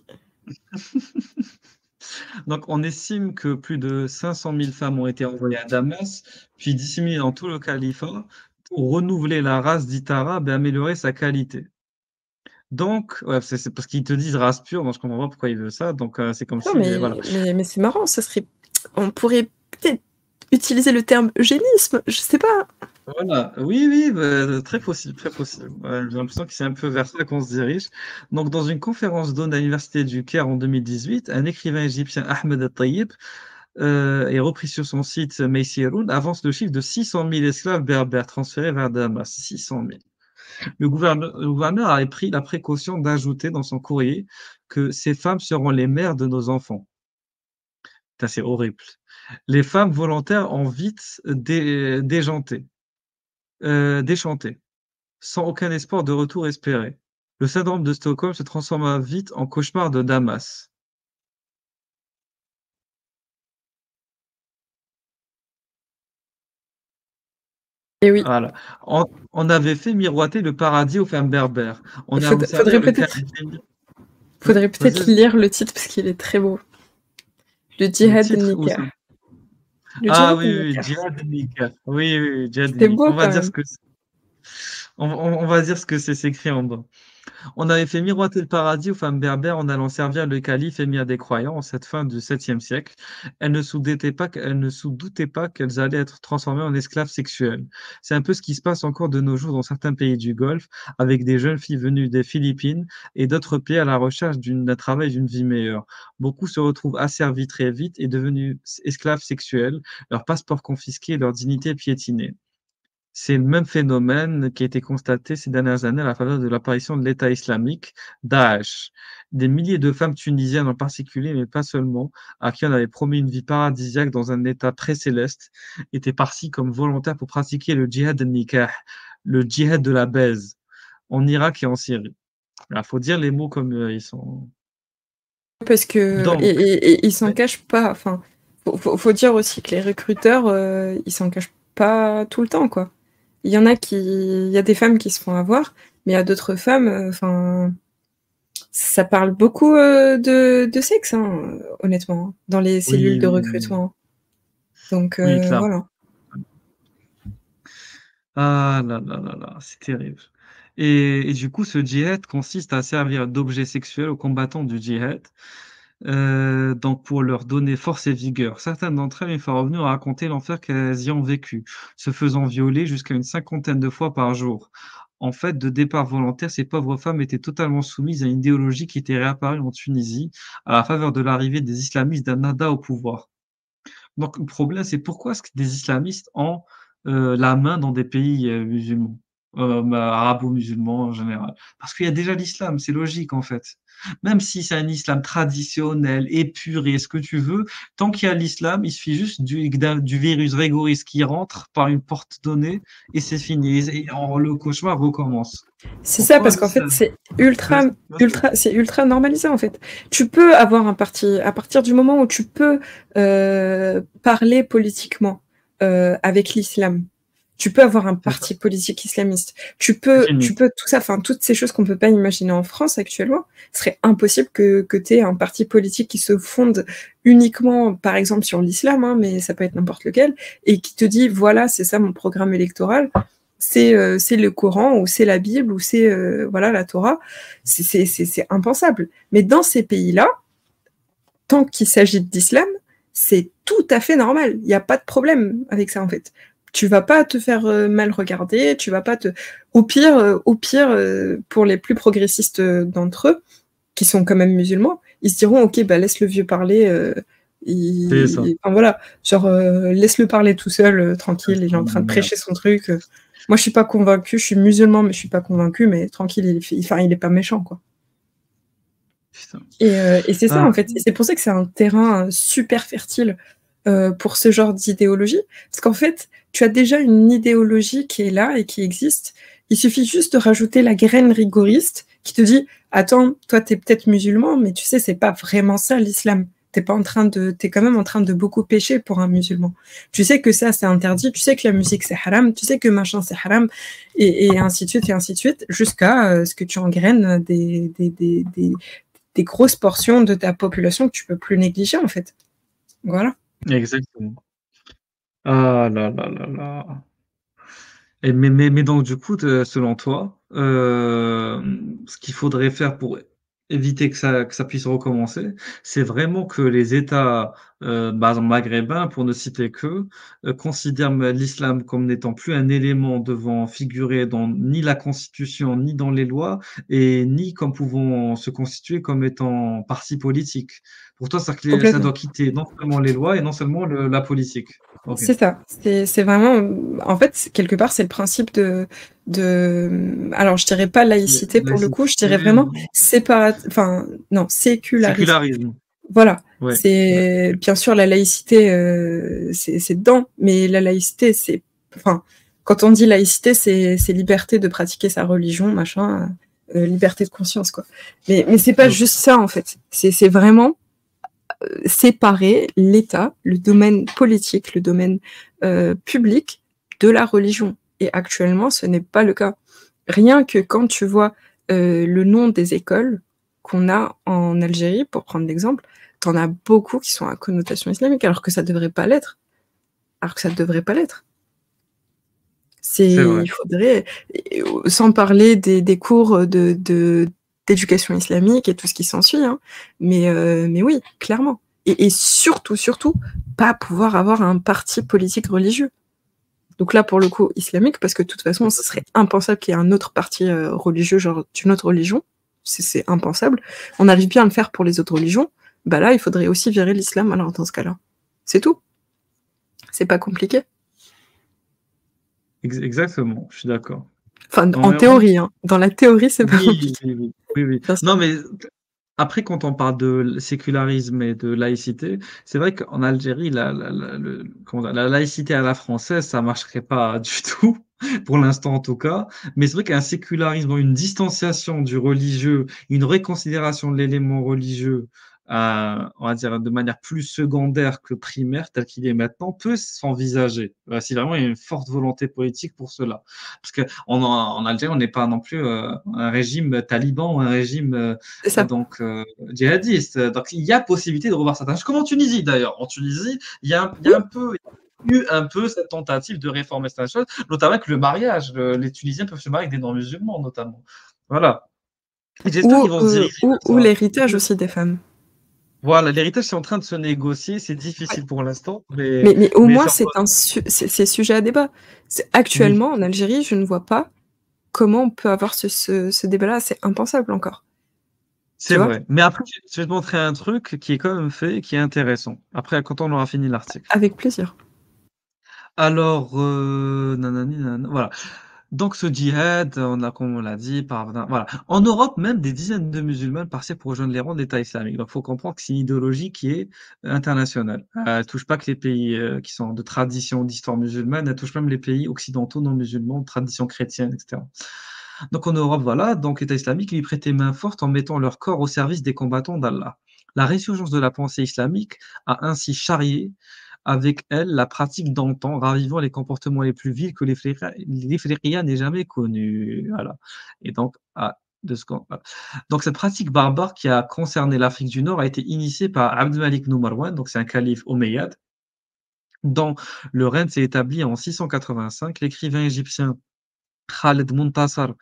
Donc, on estime que plus de 500 000 femmes ont été envoyées à Damas, puis disséminées dans tout le califat pour renouveler la race dite arabe et améliorer sa qualité. Donc, ouais, c'est parce qu'ils te disent race pure, donc je comprends pas pourquoi il veut ça. Donc, c'est comme Non, si, voilà. mais c'est marrant, ça serait. On pourrait peut-être utiliser le terme eugénisme, je sais pas. Voilà, oui, oui, bah, très possible, très possible. Ouais, j'ai l'impression que c'est un peu vers ça qu'on se dirige. Donc, dans une conférence donnée à l'Université du Caire en 2018, un écrivain égyptien, Ahmed Al-Tayyib, et repris sur son site Meysiroun, avance le chiffre de 600 000 esclaves berbères transférés vers Damas. 600 000. Le gouverneur a pris la précaution d'ajouter dans son courrier que ces femmes seront les mères de nos enfants. Putain, c'est horrible. Les femmes volontaires ont vite déchanté, sans aucun espoir de retour espéré. Le syndrome de Stockholm se transforma vite en cauchemar de Damas. Et oui, Voilà. On avait fait miroiter le paradis aux femmes berbères. On a faudrait observé le peut-être Oui, faudrait vas-y, peut-être vas-y. lire le titre parce qu'il est très beau. Le Le djihad titre ou ça? Nikah. Le Ah djihad oui, oui, Nikah. Djihad Nika. Oui, oui, oui, Djihad C'était Nika. beau On va quand dire même. ce que c'est. On va dire ce que c'est écrit en bas. On avait fait miroiter le paradis aux femmes berbères en allant servir le calife émir des croyants en cette fin du 7e siècle. Elles ne se doutaient pas qu'elles allaient être transformées en esclaves sexuels. C'est un peu ce qui se passe encore de nos jours dans certains pays du Golfe, avec des jeunes filles venues des Philippines et d'autres pays à la recherche d'un travail et d'une vie meilleure. Beaucoup se retrouvent asservis très vite et devenus esclaves sexuels, leur passeport confisqué et leur dignité piétinée. C'est le même phénomène qui a été constaté ces dernières années à la faveur de l'apparition de l'État islamique, Daesh. Des milliers de femmes tunisiennes en particulier, mais pas seulement, à qui on avait promis une vie paradisiaque dans un État très-céleste, étaient parties comme volontaires pour pratiquer le djihad al-nikah, le djihad de la baise, en Irak et en Syrie. Il faut dire les mots comme ils sont. Parce que Donc, et ils s'en cachent pas. Enfin, faut dire aussi que les recruteurs, ils s'en cachent pas tout le temps, quoi. Il y a des femmes qui se font avoir, mais il y a d'autres femmes, enfin, ça parle beaucoup de sexe, hein, honnêtement, dans les cellules oui, de oui, oui, recrutement. Donc oui, clairement. voilà. Ah là là là là, c'est terrible. Et du coup, ce djihad consiste à servir d'objet sexuel aux combattants du djihad, donc pour leur donner force et vigueur. Certaines d'entre elles, une fois revenues, ont raconté l'enfer qu'elles y ont vécu, se faisant violer jusqu'à une cinquantaine de fois par jour, en fait, de départ volontaire, ces pauvres femmes étaient totalement soumises à une idéologie qui était réapparue en Tunisie à la faveur de l'arrivée des islamistes d'Ennahda au pouvoir. Donc le problème, c'est pourquoi est-ce que des islamistes ont, la main dans des pays, musulmans, arabo-musulmans en général? Parce qu'il y a déjà l'islam, c'est logique en fait. Même si c'est un islam traditionnel, épuré, ce que tu veux, tant qu'il y a l'islam, il suffit juste du virus rigoriste qui rentre par une porte donnée et c'est fini et le cauchemar recommence. C'est ça, parce qu'en fait, c'est ultra normalisé, en fait. Tu peux avoir un parti, à partir du moment où tu peux parler politiquement avec l'islam, tu peux avoir un parti politique islamiste, tu peux tout ça, enfin, toutes ces choses qu'on peut pas imaginer en France actuellement, ce serait impossible que tu aies un parti politique qui se fonde uniquement, par exemple, sur l'islam, hein, mais ça peut être n'importe lequel, et qui te dit, voilà, c'est ça mon programme électoral, c'est le Coran, ou c'est la Bible, ou c'est voilà, la Torah. C'est impensable. Mais dans ces pays-là, tant qu'il s'agit d'islam, c'est tout à fait normal. Il n'y a pas de problème avec ça, en fait. Tu vas pas te faire mal regarder, tu vas pas te... Au pire, pour les plus progressistes d'entre eux, qui sont quand même musulmans, ils se diront, ok, bah laisse le vieux parler, enfin, voilà, genre laisse-le parler tout seul, tranquille, il est en train de prêcher son truc. Moi, je suis pas convaincue, je suis musulman, mais je suis pas convaincue, mais tranquille, il est pas méchant, quoi. Et c'est ça, en fait. Et c'est pour ça que c'est un terrain super fertile pour ce genre d'idéologie. Parce qu'en fait, tu as déjà une idéologie qui est là et qui existe. Il suffit juste de rajouter la graine rigoriste qui te dit « Attends, toi, t'es peut-être musulman, mais tu sais, c'est pas vraiment ça, l'islam. T'es quand même en train de beaucoup pécher pour un musulman. Tu sais que ça, c'est interdit. Tu sais que la musique, c'est haram. Tu sais que machin, c'est haram. » Et ainsi de suite, jusqu'à ce que tu engraines des grosses portions de ta population que tu peux plus négliger, en fait. Voilà. Exactement. Ah là là là là. Mais donc du coup, selon toi, ce qu'il faudrait faire pour éviter que ça puisse recommencer, c'est vraiment que les États maghrébins, pour ne citer qu'eux, considèrent l'islam comme n'étant plus un élément devant figurer dans ni la Constitution, ni dans les lois, et ni comme pouvant se constituer comme étant parti politique. Pour toi, ça doit quitter non seulement les lois et non seulement la politique. Okay. C'est ça. C'est vraiment... En fait, quelque part, c'est le principe de... Alors, je dirais pas laïcité pour le coup, je dirais vraiment sécularisme. Voilà. Ouais. C'est bien sûr la laïcité, c'est dedans, mais la laïcité, c'est... Enfin, quand on dit laïcité, c'est liberté de pratiquer sa religion, machin, liberté de conscience, quoi. Mais c'est pas juste ça, en fait. C'est vraiment... séparer l'État, le domaine politique, le domaine public de la religion. Et actuellement, ce n'est pas le cas. Rien que quand tu vois le nom des écoles qu'on a en Algérie, pour prendre l'exemple, t'en as beaucoup qui sont à connotation islamique, alors que ça devrait pas l'être. Il faudrait, sans parler des cours d'éducation islamique et tout ce qui s'ensuit, hein. Mais oui, clairement. Et surtout, pas pouvoir avoir un parti politique religieux. Donc là, pour le coup, islamique, parce que de toute façon, ce serait impensable qu'il y ait un autre parti religieux, genre d'une autre religion. C'est impensable. On arrive bien à le faire pour les autres religions. Bah là, il faudrait aussi virer l'islam, alors dans ce cas-là. C'est tout. C'est pas compliqué. Exactement, je suis d'accord. Enfin, en théorie, hein. Dans la théorie, c'est pas compliqué. Oui. Non, mais après, quand on parle de sécularisme et de laïcité, c'est vrai qu'en Algérie, la laïcité à la française, ça marcherait pas du tout, pour l'instant en tout cas. Mais c'est vrai qu'un sécularisme, une distanciation du religieux, une réconsidération de l'élément religieux, on va dire de manière plus secondaire que primaire, tel qu'il est maintenant, peut s'envisager. Si vraiment il y a une forte volonté politique pour cela. Parce qu'en Algérie, on n'est pas non plus un régime taliban ou un régime djihadiste. Donc il y a possibilité de revoir certaines choses, comme en Tunisie d'ailleurs. En Tunisie, il y a eu un peu cette tentative de réformer certaines choses, notamment avec le mariage. Les Tunisiens peuvent se marier avec des non-musulmans, notamment. Voilà. Ou l'héritage aussi des femmes. Voilà, l'héritage, c'est en train de se négocier, c'est difficile pour l'instant. Mais au moins, c'est sujet à débat. Actuellement, en Algérie, je ne vois pas comment on peut avoir ce débat-là? C'est impensable encore. C'est Tu vois? vrai. Mais après, je vais te montrer un truc qui est quand même fait, qui est intéressant. Après, quand on aura fini l'article. Avec plaisir. Alors, nanani, nanana, voilà. Donc ce djihad, comme on l'a dit, voilà. En Europe, même des dizaines de musulmans passaient pour rejoindre les rangs de l'État islamique. Donc, il faut comprendre que c'est une idéologie qui est internationale. Elle touche pas que les pays qui sont de tradition d'histoire musulmane, elle touche même les pays occidentaux non musulmans, de tradition chrétienne, etc. Donc en Europe, voilà, donc l'État islamique lui prêtait main forte en mettant leur corps au service des combattants d'Allah. La résurgence de la pensée islamique a ainsi charrié avec elle la pratique d'antan, ravivant les comportements les plus vils que l'Ifriqiya n'ait jamais connus. Voilà. Et donc, voilà. Donc, cette pratique barbare qui a concerné l'Afrique du Nord a été initiée par Abd Malik ibn Marwan, donc c'est un calife omeyyade, dont le règne s'est établi en 685. L'écrivain égyptien Khaled Muntasar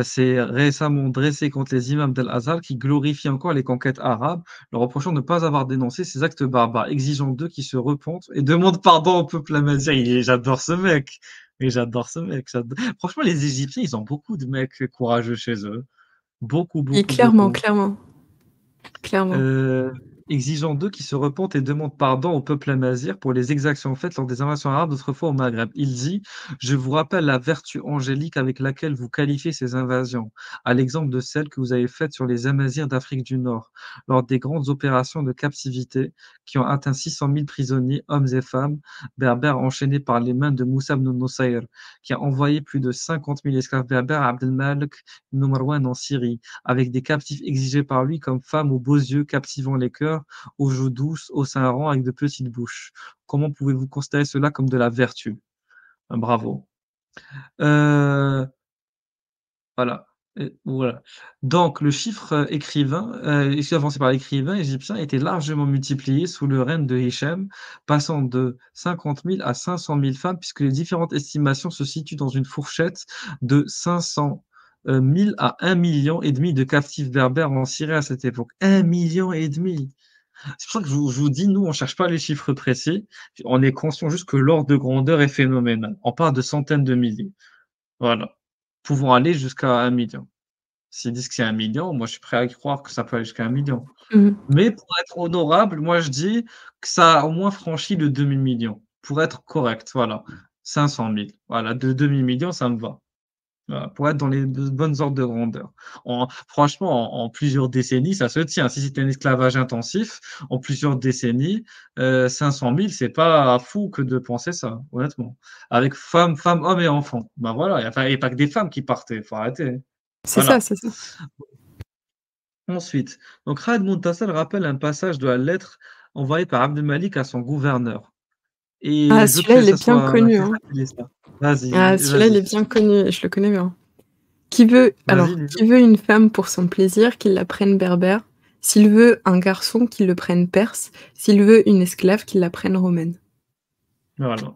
s'est récemment dressé contre les imams d'Al-Azhar qui glorifient encore les conquêtes arabes, leur reprochant de ne pas avoir dénoncé ces actes barbares, exigeant d'eux qu'ils se repentent et demandent pardon au peuple amazigh. J'adore ce mec. Et j'adore ce mec. Franchement, les Égyptiens, ils ont beaucoup de mecs courageux chez eux. Beaucoup, Et beaucoup, clairement, beaucoup. clairement. Exigeant d'eux qui se repentent et demandent pardon au peuple amazigh pour les exactions faites lors des invasions arabes d'autrefois au Maghreb. Il dit: Je vous rappelle la vertu angélique avec laquelle vous qualifiez ces invasions, à l'exemple de celles que vous avez faites sur les Amazirs d'Afrique du Nord, lors des grandes opérations de captivité qui ont atteint 600 000 prisonniers, hommes et femmes, berbères enchaînés par les mains de Moussa ibn Nusayr, qui a envoyé plus de 50 000 esclaves berbères à Abdelmalek ibn Marwan en Syrie, avec des captifs exigés par lui comme femmes aux beaux yeux, captivant les cœurs, aux joues douces, au sein rond avec de petites bouches. Comment pouvez-vous considérer cela comme de la vertu? Bravo. Voilà. Voilà. Donc, le chiffre avancé par l'écrivain égyptien était largement multiplié sous le règne de Hicham, passant de 50 000 à 500 000 femmes, puisque les différentes estimations se situent dans une fourchette de 500 000 à 1,5 million de captifs berbères en Syrie à cette époque. 1,5 million. C'est pour ça que je vous dis, nous, on cherche pas les chiffres précis. On est conscient juste que l'ordre de grandeur est phénoménal. On parle de centaines de milliers. Voilà. Pouvant aller jusqu'à 1 million. S'ils disent que c'est 1 million, moi, je suis prêt à y croire que ça peut aller jusqu'à 1 million. Mais pour être honorable, moi, je dis que ça a au moins franchi le demi-million. Pour être correct, voilà. 500 000. Voilà, de demi-million, ça me va. Voilà, pour être dans les bonnes ordres de grandeur. Franchement, en plusieurs décennies, ça se tient. Si c'était un esclavage intensif, en plusieurs décennies, 500 000, c'est pas fou que de penser ça, honnêtement. Avec femmes, hommes et enfants. Ben voilà, il n'y a pas que des femmes qui partaient, faut arrêter. C'est ça, Voilà. c'est ça. Ensuite, donc Khaled Muntasser rappelle un passage de la lettre envoyée par Abdel Malik à son gouverneur. Et Ah, je veux celui-là, que il ça est bien soit connu, c'est hein. ça qui lis ça. Vas-y, Ah, celui-là, il vas-y. est bien connu, je le connais bien. Qui veut Vas-y, une femme pour son plaisir, qu'il la prenne berbère. S'il veut un garçon, qu'il le prenne perse. S'il veut une esclave, qu'il la prenne romaine. voilà.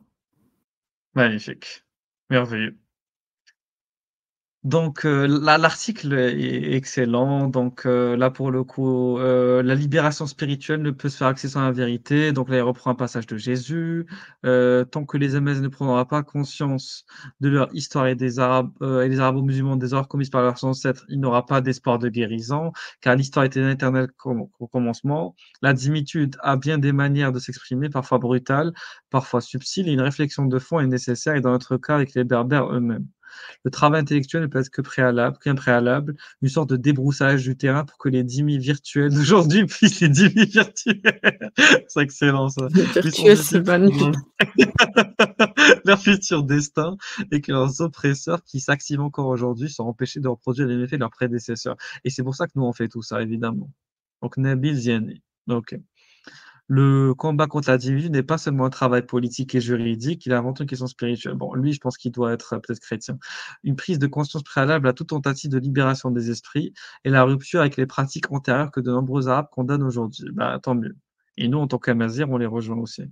Magnifique. Merveilleux. Donc l'article est excellent. Donc là pour le coup, la libération spirituelle ne peut se faire accès sans la vérité. Donc là il reprend un passage de Jésus. Tant que les Amazighs ne prendront pas conscience de leur histoire et des Arabes et des Arabo-musulmans des horreurs commises par leurs ancêtres, il n'aura pas d'espoir de guérison, car l'histoire était un éternel au commencement. La dimitude a bien des manières de s'exprimer, parfois brutales, parfois subtiles, et une réflexion de fond est nécessaire, et dans notre cas avec les Berbères eux-mêmes. Le travail intellectuel ne peut être qu'un préalable, une sorte de débroussaillage du terrain pour que les dîmes virtuels d'aujourd'hui puissent les dîmes virtuels. C'est excellent ça. Le virtuel, c'est magnifique. Leur futur destin et que leurs oppresseurs qui s'activent encore aujourd'hui sont empêchés de reproduire les méfaits de leurs prédécesseurs. Et c'est pour ça que nous on fait tout ça, évidemment. Donc Nabil Ziani. Ok. Le combat contre la divinité n'est pas seulement un travail politique et juridique, il a avant tout une question spirituelle. Bon, lui, je pense qu'il doit être peut-être chrétien. Une prise de conscience préalable à toute tentative de libération des esprits et la rupture avec les pratiques antérieures que de nombreux Arabes condamnent aujourd'hui. Bah, tant mieux. Et nous, en tant qu'Amazirs, on les rejoint aussi.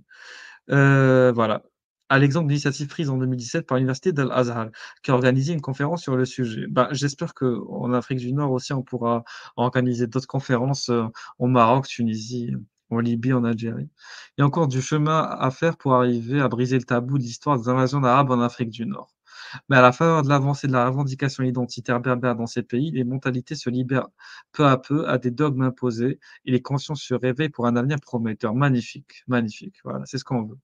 Voilà. À l'exemple d'initiative prise en 2017 par l'Université d'Al-Azhar, qui a organisé une conférence sur le sujet. Bah, j'espère qu'en Afrique du Nord aussi, on pourra organiser d'autres conférences au Maroc, Tunisie, en Libye, en Algérie. Il y a encore du chemin à faire pour arriver à briser le tabou de l'histoire des invasions arabes en Afrique du Nord. Mais à la faveur de l'avancée de la revendication identitaire berbère dans ces pays, les mentalités se libèrent peu à peu à des dogmes imposés et les consciences se réveillent pour un avenir prometteur. Magnifique, magnifique. Voilà, c'est ce qu'on veut.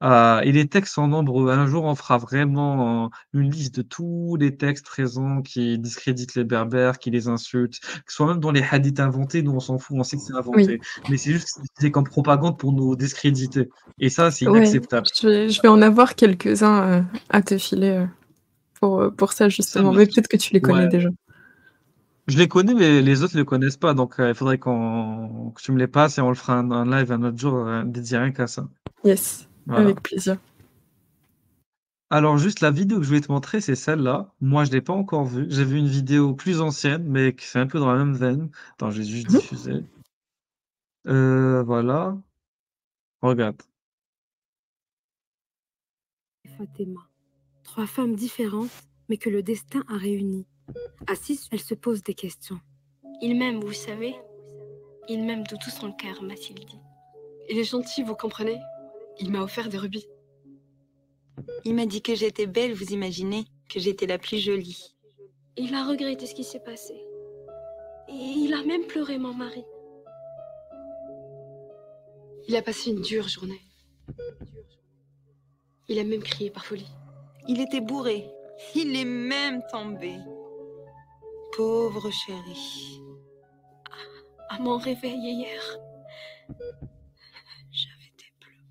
Et les textes sont nombreux. Un jour, on fera vraiment une liste de tous les textes présents qui discréditent les Berbères, qui les insultent, que ce soit même dans les hadiths inventés. Nous, on s'en fout, on sait que c'est Oui, inventé. Mais c'est juste c'est comme propagande pour nous discréditer. Et ça, c'est ouais, inacceptable. je vais en avoir quelques-uns à te filer pour ça, Ça justement. Mais marche. peut-être que tu les connais Ouais. déjà. Je les connais, mais les autres ne les connaissent pas. Donc, il faudrait que tu me les passes et on le fera un live un autre jour dédié rien qu'à ça. Yes, Voilà. avec plaisir. Alors, juste la vidéo que je voulais te montrer, c'est celle-là. Moi, je l'ai pas encore vue. J'ai vu une vidéo plus ancienne, mais qui c'est un peu dans la même veine. Attends, je vais juste Mhm. diffuser. Voilà. Regarde. Fatima. 3 femmes différentes, mais que le destin a réunies. Assises, elles se posent des questions. Il m'aime, vous savez. Il m'aime de tout son cœur, m'a-t-il dit. Il est gentil, vous comprenez? Il m'a offert des rubis. Il m'a dit que j'étais belle, vous imaginez? Que j'étais la plus jolie. Il a regretté ce qui s'est passé. Et il a même pleuré, mon mari. Il a passé une dure journée. Il a même crié par folie. Il était bourré. Il est même tombé. Pauvre chéri. À mon réveil hier, j'avais des bleus.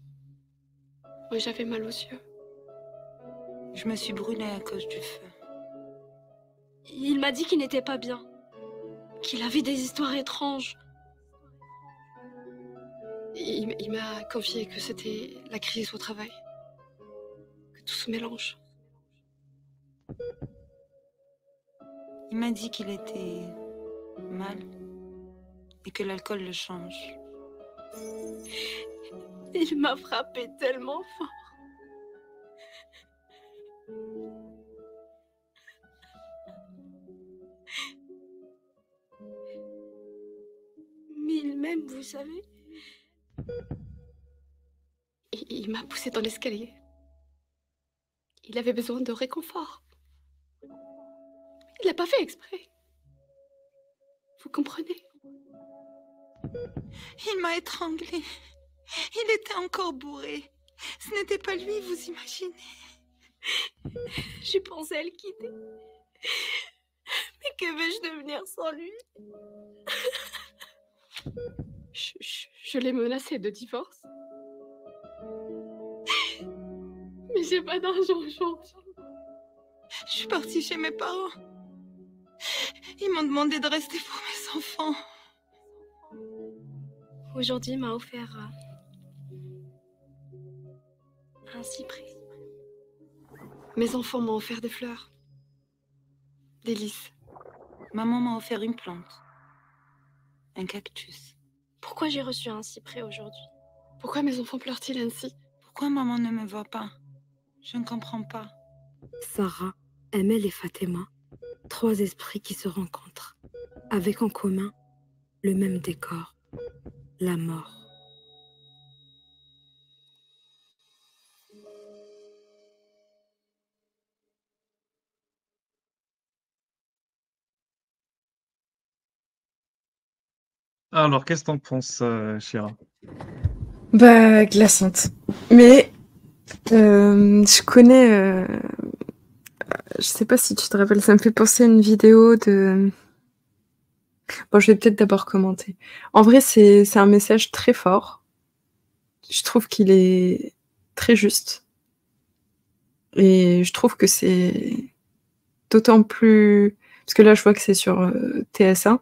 Moi, j'avais mal aux yeux. Je me suis brûlée à cause du feu. Il m'a dit qu'il n'était pas bien. Qu'il avait des histoires étranges. Il m'a confié que c'était la crise au travail. Que tout se mélange. Il m'a dit qu'il était mal et que l'alcool le change. Il m'a frappé tellement fort. Mais il m'aime, vous savez. Il m'a poussé dans l'escalier. Il avait besoin de réconfort. Il n'a pas fait exprès. Vous comprenez? Il m'a étranglée. Il était encore bourré. Ce n'était pas lui, vous imaginez? J'ai pensé à le quitter. Mais que vais-je devenir sans lui? Je l'ai menacé de divorce. Mais j'ai pas d'argent aujourd'hui. Je suis partie chez mes parents. Ils m'ont demandé de rester pour mes enfants. Aujourd'hui, il m'a offert un cyprès. Mes enfants m'ont offert des fleurs. Des lys. Maman m'a offert une plante. Un cactus. Pourquoi j'ai reçu un cyprès aujourd'hui? Pourquoi mes enfants pleurent-ils ainsi? Pourquoi maman ne me voit pas? Je ne comprends pas. Sarah, Emel et Fatima, 3 esprits qui se rencontrent, avec en commun le même décor, la mort. Alors, qu'est-ce que t'en penses, Shira? Bah, glaçante. Mais je connais... je sais pas si tu te rappelles, ça me fait penser à une vidéo de... Bon, je vais peut-être d'abord commenter. En vrai, c'est un message très fort. Je trouve qu'il est très juste. Et je trouve que c'est d'autant plus... Parce que là, je vois que c'est sur TSA.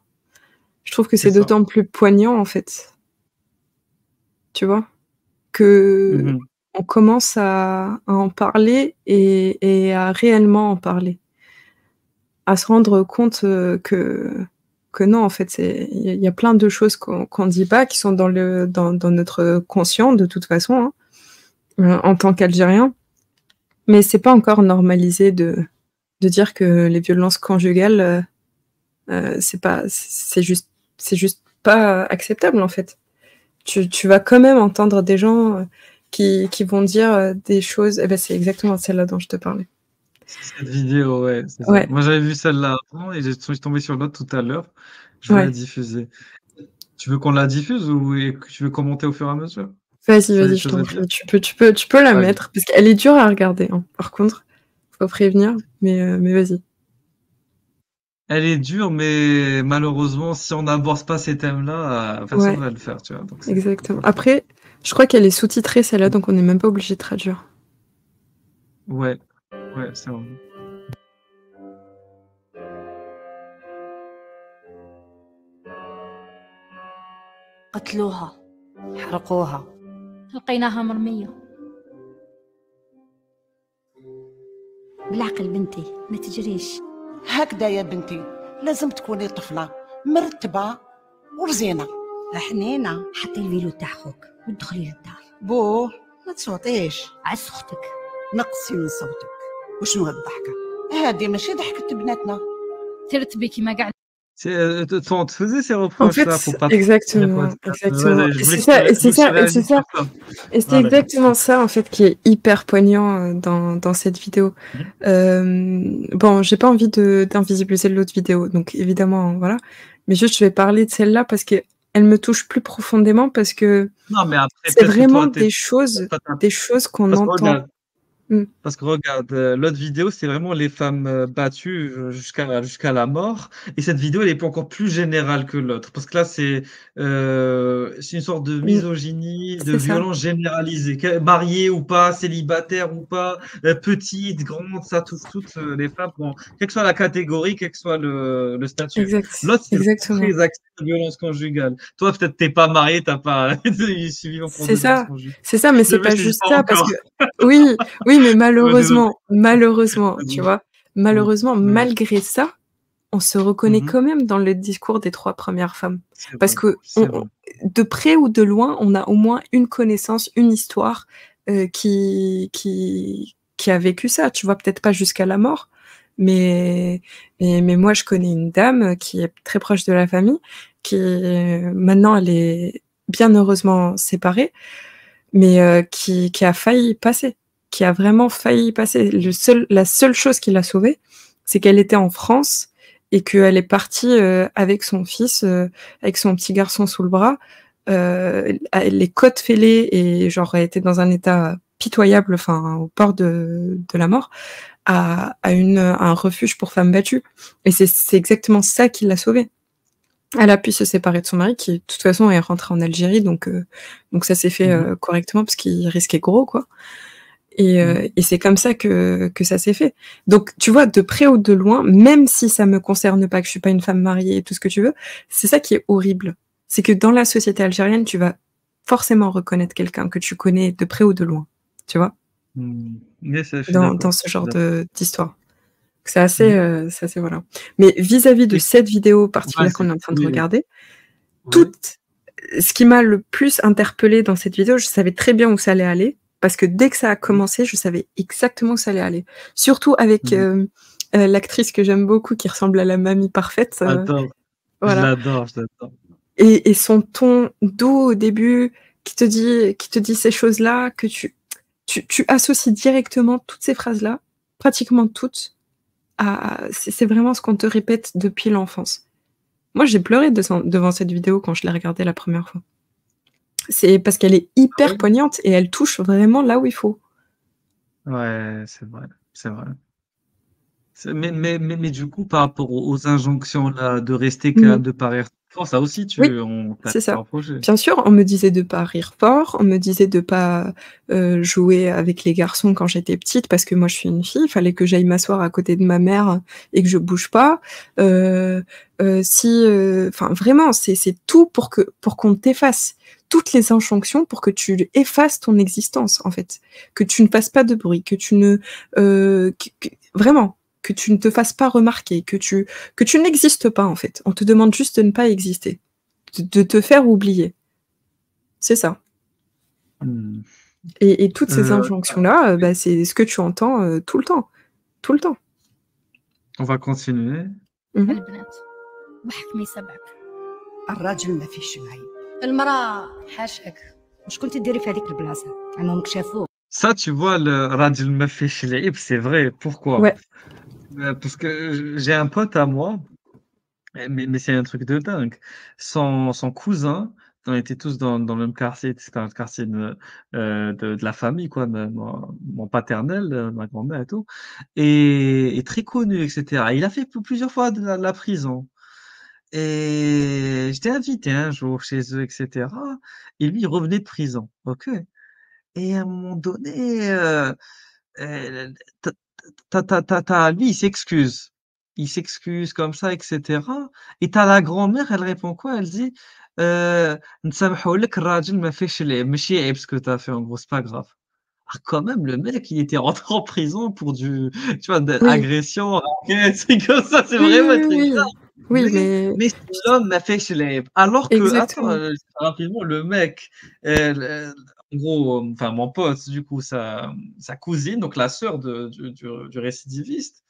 Je trouve que c'est C'est ça. d'autant plus poignant, en fait. Tu vois? Que on commence à en parler et à réellement en parler. À se rendre compte que non, en fait, il y a plein de choses qu'on dit pas, qui sont dans notre conscient, de toute façon, hein, en tant qu'Algérien. Mais c'est pas encore normalisé de dire que les violences conjugales, c'est juste pas acceptable, en fait. Tu vas quand même entendre des gens qui vont dire des choses. Eh ben, c'est exactement celle-là dont je te parlais. Cette vidéo, ouais, c'est ça. Ouais. Moi, j'avais vu celle-là avant et je suis tombé sur l'autre tout à l'heure. Je vais la Ouais. diffuser. Tu veux qu'on la diffuse ou et que tu veux commenter au fur et à mesure? Vas-y, Ça a des vas-y, je choses à t'en dire? prie. Tu peux la Allez. mettre parce qu'elle est dure à regarder, hein. Par contre, faut prévenir, mais vas-y. Elle est dure, mais malheureusement, si on n'aborde pas ces thèmes-là, personne Ouais, va le faire, tu vois. Donc c'est exactement. compliqué. Après, je crois qu'elle est sous-titrée celle-là, donc on n'est même pas obligé de traduire. Ouais, ouais, c'est vrai. قتلوها حرقوها لقيناها مرمية. بالعقل بنتي ما تجريش. هكذا يا بنتي لازم تكوني طفلة مرتبة ورزينة حنينة. حطي الفيلو تاع خوك وادخلي للدار. بوه ما تصوتيش. عس اختك. نقصي من صوتك. وشنو هالضحكة؟ هادي ماشي ضحكة بناتنا. ترت بيكي ما قاعد. On te faisait ces En reproches-là fait, pour pas exactement. Ouais, je voulais C'est ça, que et c'est tu ça, et réagisses c'est ça. sur ça. Et c'est Voilà. exactement ça, en fait, qui est hyper poignant dans cette vidéo. Bon, j'ai pas envie d'invisibiliser l'autre vidéo, donc évidemment, voilà. Mais juste, je vais parler de celle-là parce que elle me touche plus profondément parce que Non, mais après, c'est peut-être que vraiment toi, des choses qu'on parce que entend. regarde, parce que regarde, l'autre vidéo, c'est vraiment les femmes battues jusqu'à la mort. Et cette vidéo, elle est encore plus générale que l'autre. Parce que là, c'est une sorte de misogynie, de C'est ça. violence généralisée. Mariée ou pas, célibataire ou pas, petite, grande, ça touche toutes les femmes. Bon, quelle que soit la catégorie, quel que soit le statut. Exact. L'autre, c'est Exactement. très axé de violence conjugale. Toi, peut-être t'es pas marié, t'as pas suivi en cours de C'est violence ça. conjugale. C'est ça, mais c'est Le pas mec, c'est juste pas ça parce encore. que oui, mais Désolé. malheureusement, tu vois, malheureusement, Oui. malgré ça, on se reconnaît Mhm. quand même dans le discours des 3 premières femmes. C'est Parce vrai, que c'est vrai. de près ou de loin, on a au moins une connaissance, une histoire qui a vécu ça. Tu vois, peut-être pas jusqu'à la mort, mais moi, je connais une dame qui est très proche de la famille, qui maintenant, elle est bien heureusement séparée, mais qui a failli passer, qui a vraiment failli passer. La seule chose qui l'a sauvée, c'est qu'elle était en France et qu'elle est partie avec son fils, avec son petit garçon sous le bras, les côtes fêlées et genre elle était dans un état pitoyable, enfin au bord de la mort, à un refuge pour femmes battues. Et c'est exactement ça qui l'a sauvée. Elle a pu se séparer de son mari qui, de toute façon, est rentré en Algérie, donc ça s'est fait correctement parce qu'il risquait gros, quoi. Et c'est comme ça que ça s'est fait. Donc, tu vois, de près ou de loin, même si ça me concerne pas, que je suis pas une femme mariée et tout ce que tu veux, c'est ça qui est horrible. C'est que dans la société algérienne, tu vas forcément reconnaître quelqu'un que tu connais de près ou de loin, tu vois, Yes, je suis dans d'accord. ce genre d'histoire. C'est assez, voilà. Mais vis-à-vis de cette vidéo particulière qu'on est en train de regarder, ce qui m'a le plus interpellée dans cette vidéo, je savais très bien où ça allait aller, parce que dès que ça a commencé, je savais exactement où ça allait aller. Surtout avec l'actrice que j'aime beaucoup, qui ressemble à la mamie parfaite. Attends, voilà. je l'adore. Et son ton doux au début, qui te dit ces choses-là, que tu associes directement toutes ces phrases-là, pratiquement toutes, c'est vraiment ce qu'on te répète depuis l'enfance. Moi, j'ai pleuré devant cette vidéo quand je l'ai regardée la première fois. C'est parce qu'elle est hyper poignante et elle touche vraiment là où il faut. Ouais, c'est vrai. Mais du coup, par rapport aux injonctions là, de rester calme, de pas rire fort, ça aussi, on t'a c'est ça. reproché. Bien sûr, on me disait de pas rire fort, on me disait de pas jouer avec les garçons quand j'étais petite parce que moi je suis une fille, il fallait que j'aille m'asseoir à côté de ma mère et que je bouge pas. Vraiment, c'est tout pour qu'on t'efface. Toutes les injonctions pour que tu effaces ton existence, en fait. Que tu ne fasses pas de bruit, que tu ne... vraiment, que tu ne te fasses pas remarquer, que tu n'existes pas, en fait. On te demande juste de ne pas exister. De te faire oublier. C'est ça. Et toutes ces injonctions-là, c'est ce que tu entends tout le temps. Tout le temps. On va continuer. الراجل ما فيش معي. المرأة حاشاك، واش كنتي ديري في هذيك البلاصة؟ عمومك شافوك. Ça, tu vois, le Rajl ma fiche l'Aib, c'est vrai. Pourquoi? Ouais. Parce que j'ai un pote à moi, mais c'est un truc de dingue. Son cousin, on était tous dans le même quartier, c'était un quartier de la famille, quoi, mon paternel, ma grand-mère et tout, et très connu, etc. Il a fait plusieurs fois de la prison. Et j'étais invité un jour chez eux, etc. Et lui, il revenait de prison. OK. Et à un moment donné, lui, il s'excuse. Il s'excuse comme ça, etc. Et t'as la grand-mère, elle répond quoi? Elle dit, نسامحوا لك الراجل ما فيهش العيب ماشي عيب ce que t'as fait en gros, c'est pas grave. Ah, quand même, le mec, il était rentré en prison pour tu vois, Oui. agression, un truc comme ça, c'est Oui, vraiment oui, très oui. grave. Oui, mais Mais c'est l'homme m'a fait chez alors que, attends, exactement. rapidement, le mec, en gros, enfin, mon pote, du coup, sa cousine, donc la sœur du récidiviste,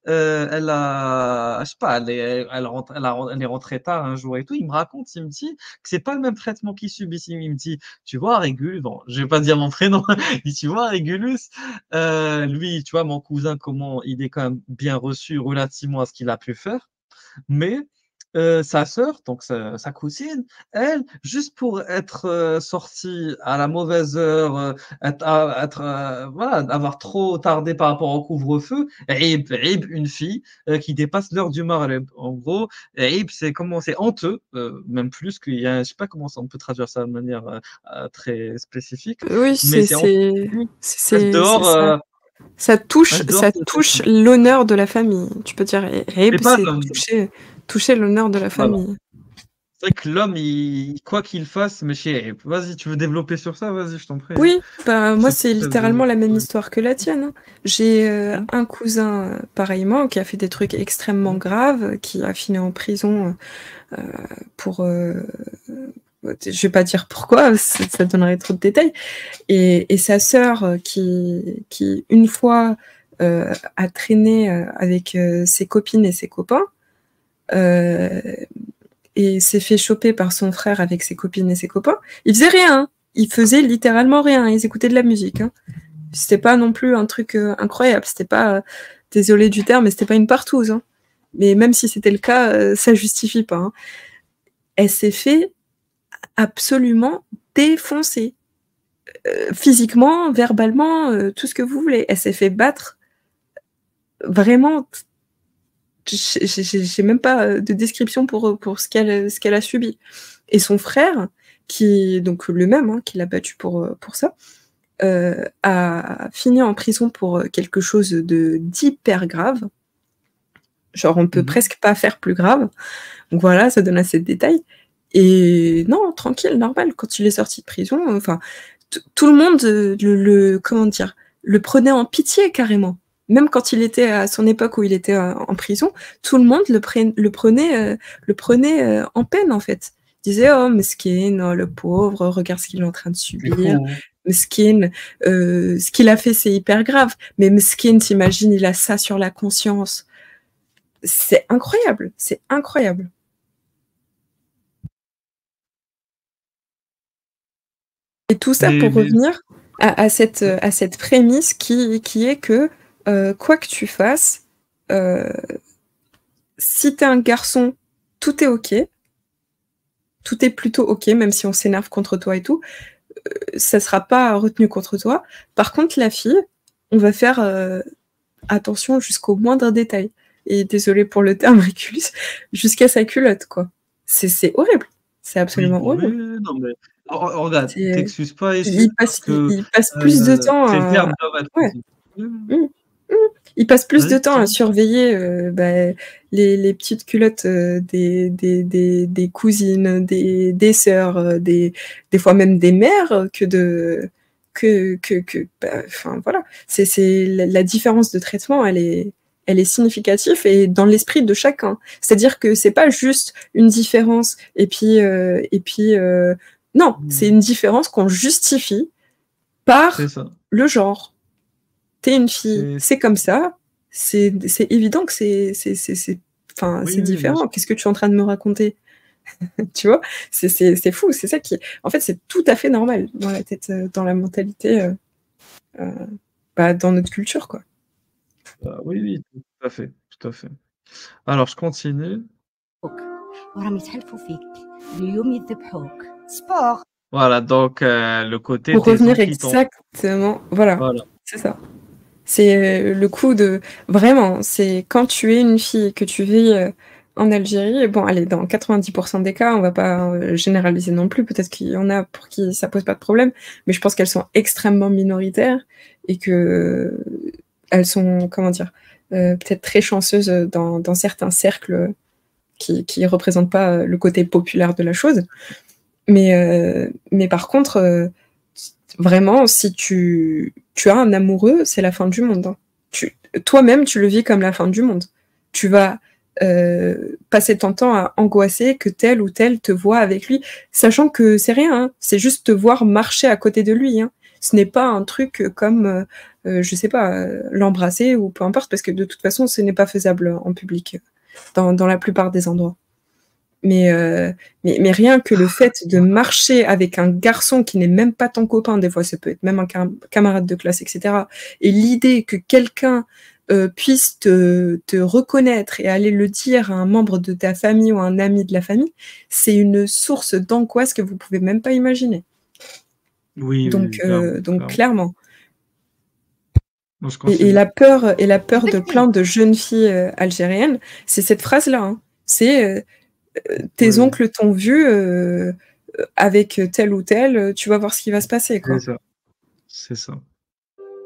elle a, je sais pas, elle est rentrée tard un jour et tout. Il me raconte, il me dit que c'est pas le même traitement qu'il subit. Il me dit, tu vois, Régulus, bon, je vais pas dire mon prénom, il dit, tu vois, Régulus, lui, tu vois, mon cousin, comment il est quand même bien reçu relativement à ce qu'il a pu faire. Mais sa sœur, donc sa cousine, elle, juste pour être sortie à la mauvaise heure, voilà, avoir trop tardé par rapport au couvre-feu, عيب, une fille qui dépasse l'heure du Maghreb. En gros, عيب, c'est honteux, même plus qu'il y a, je sais pas comment on peut traduire ça de manière très spécifique, Oui, mais c'est honteux. Reste dehors, ça. Ça touche c'est honteux. l'honneur de la famille. Tu peux dire Mais rape, pas c'est l'homme. toucher l'honneur de la Voilà. famille. C'est vrai que l'homme, quoi qu'il fasse, mais vas-y, tu veux développer sur ça? Vas-y, je t'en prie. Oui, bah moi c'est Ça littéralement la même développe. histoire que la tienne, hein. J'ai un cousin pareillement qui a fait des trucs extrêmement graves, qui a fini en prison pour je vais pas dire pourquoi, ça donnerait trop de détails. Et sa sœur qui une fois a traîné avec ses copines et ses copains et s'est fait choper par son frère avec ses copines et ses copains. Ils faisaient rien, ils faisaient littéralement rien, ils écoutaient de la musique. Hein. C'était pas non plus un truc incroyable, c'était pas, désolé du terme, mais c'était pas une partouze. Hein. Mais même si c'était le cas, ça justifie pas. Hein. Elle s'est fait absolument défoncer. Physiquement, verbalement, tout ce que vous voulez. Elle s'est fait battre vraiment. J'ai même pas de description pour ce qu'elle a subi. Et son frère, donc le même, hein, qui l'a battu pour ça, a fini en prison pour quelque chose d'hyper grave. Genre, on peut presque pas faire plus grave. Donc voilà, ça donne assez de détails. Et non, tranquille, normal. Quand il est sorti de prison, enfin, tout le monde comment dire, le prenait en pitié carrément. Même quand il était à son époque où il était en prison, tout le monde le prenait en peine en fait. Il disait oh mesquine, oh, le pauvre, regarde ce qu'il est en train de subir. Mesquine, ce qu'il a fait c'est hyper grave. Mais mesquine, t'imagines, il a ça sur la conscience. C'est incroyable, c'est incroyable. Et tout ça pour revenir à cette prémisse qui est que quoi que tu fasses, si t'es un garçon, tout est ok. Tout est plutôt ok, même si on s'énerve contre toi et tout. Ça sera pas retenu contre toi. Par contre, la fille, on va faire attention jusqu'au moindre détail. Et désolé pour le terme, Régulus, jusqu'à sa culotte, quoi. C'est horrible. C'est absolument horrible. Oui, non, mais regarde, t'excuses pas il passe plus de temps il passe plus de temps à surveiller les petites culottes des cousines, des sœurs, des fois même des mères enfin voilà. C'est la différence de traitement, elle est significative et dans l'esprit de chacun. C'est-à-dire que c'est pas juste une différence et puis non, c'est une différence qu'on justifie par le genre. T'es une fille, c'est comme ça. C'est évident que c'est différent. Qu'est-ce que tu es en train de me raconter? Tu vois, c'est fou. C'est ça qui, en fait, c'est tout à fait normal dans la tête, dans la mentalité dans notre culture, quoi. Oui, oui, tout à fait, tout à fait. Alors, je continue. وراهم يتحلفوا فيك اليوم يذبحوك سبور. Voilà, donc le côté Pour tes revenir oncles, ils t'ont... exactement, voilà, Voilà. c'est ça. C'est le coup de... Vraiment, c'est quand tu es une fille et que tu vis en Algérie, bon, allez, dans 90% des cas, on va pas généraliser non plus, peut-être qu'il y en a pour qui ça pose pas de problème, mais je pense qu'elles sont extrêmement minoritaires et que elles sont, comment dire, peut-être très chanceuses dans certains cercles qui représentent pas le côté populaire de la chose. Mais par contre, vraiment, si tu as un amoureux, c'est la fin du monde. Hein. Toi-même, tu le vis comme la fin du monde. Tu vas passer ton temps à angoisser que tel ou tel te voit avec lui, sachant que c'est rien, hein. C'est juste te voir marcher à côté de lui. Hein. Ce n'est pas un truc comme, je sais pas, l'embrasser ou peu importe, parce que de toute façon, ce n'est pas faisable en public dans la plupart des endroits. Mais rien que le fait de marcher avec un garçon qui n'est même pas ton copain, des fois ça peut être même un camarade de classe, etc. Et l'idée que quelqu'un puisse te reconnaître et aller le dire à un membre de ta famille ou à un ami de la famille, c'est une source d'angoisse que vous pouvez même pas imaginer. Oui, donc clairement. Bon, et la peur de plein de jeunes filles algériennes, c'est cette phrase-là. Hein. C'est tes oncles t'ont vu avec tel ou tel, tu vas voir ce qui va se passer, quoi. C'est ça.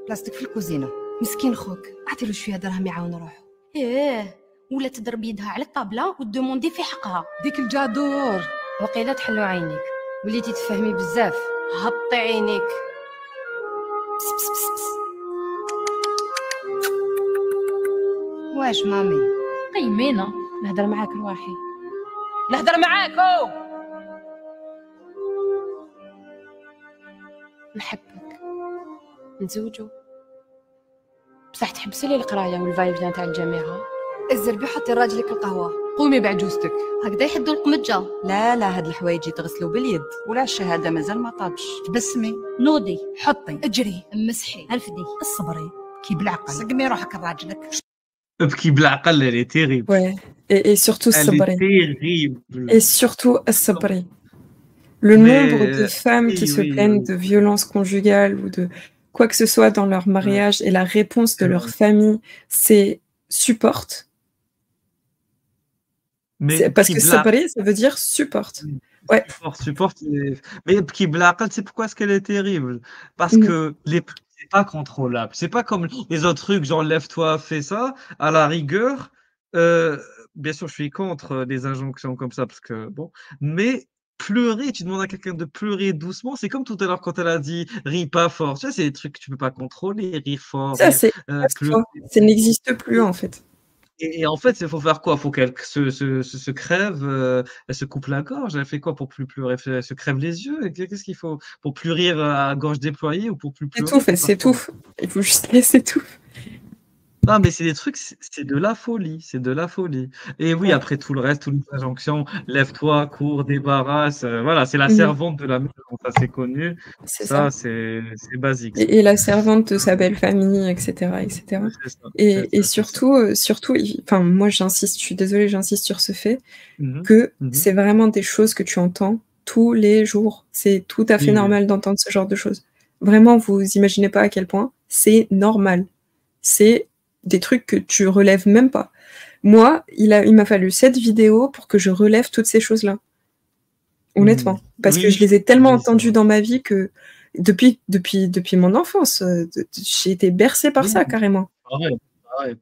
بلاصتك في الكوزينه مسكين خوك اعطي له شويه دراهم يعاون روحه. ولا تضرب يدها على الطابله وتدوموندي في حقها. ديك الجادور وقيله تحلو عينيك وليتي تفهمي بزاف. هبطي عينيك. بس بس بس بس. واش مامي قيمينه نهضر معاك رواحي. نهضر معاكو. نحبك نتزوجوا بصح تحبسي لي القرايه والفاي فيان تاع الجامعه. الزربي حطي راجلك القهوه. قومي بعجوزتك. هكذا يحدوا القمجه. لا هاد الحوايج يتغسلوا باليد ولا الشهاده مازال ما طابش. تبسمي نوضي حطي اجري مسحي الفدي الصبري كي بالعقل سقمي روحك لراجلك. Qui بالعقل, elle est terrible. Ouais. Et surtout elle est terrible. Et surtout Sabri. Le nombre de femmes qui se plaignent de violences conjugales ou de quoi que ce soit dans leur mariage et la réponse de leur famille, c'est supporte. Parce que Sabri, ça veut dire supporte. Ouais. Supporte. Mais qui بالعقل, c'est pourquoi est-ce qu'elle est terrible? Parce que c'est pas contrôlable. C'est pas comme les autres trucs, genre lève-toi, fais ça. À la rigueur, bien sûr, je suis contre des injonctions comme ça, parce que bon, mais pleurer, tu demandes à quelqu'un de pleurer doucement, c'est comme tout à l'heure quand elle a dit ris pas fort. Tu sais, c'est des trucs que tu peux pas contrôler, rire fort. Ça, ça n'existe plus en fait. Et en fait, il faut faire quoi? Il faut qu'elle se crève, elle se coupe la gorge. Elle fait quoi pour plus pleurer? Elle se crève les yeux. Qu'est-ce qu'il faut pour plus rire à gorge déployée ou pour plus pleurer? Elle s'étouffe. Il faut juste qu'elle s'étouffe. Non, mais c'est des trucs, c'est de la folie, c'est de la folie. Et oui, après tout le reste, toutes les injonctions, lève-toi, cours, débarrasse, voilà, c'est la servante de la maison, ça c'est connu, ça c'est basique. Et la servante de sa belle famille, etc. etc. Et surtout, enfin, moi j'insiste, je suis désolée, j'insiste sur ce fait, que c'est vraiment des choses que tu entends tous les jours. C'est tout à fait normal d'entendre ce genre de choses. Vraiment, vous imaginez pas à quel point c'est normal. C'est des trucs que tu relèves même pas. Moi, il m'a fallu 7 vidéos pour que je relève toutes ces choses-là. Honnêtement. Parce que je les ai tellement entendues dans ma vie que depuis mon enfance, j'ai été bercée par ça, carrément.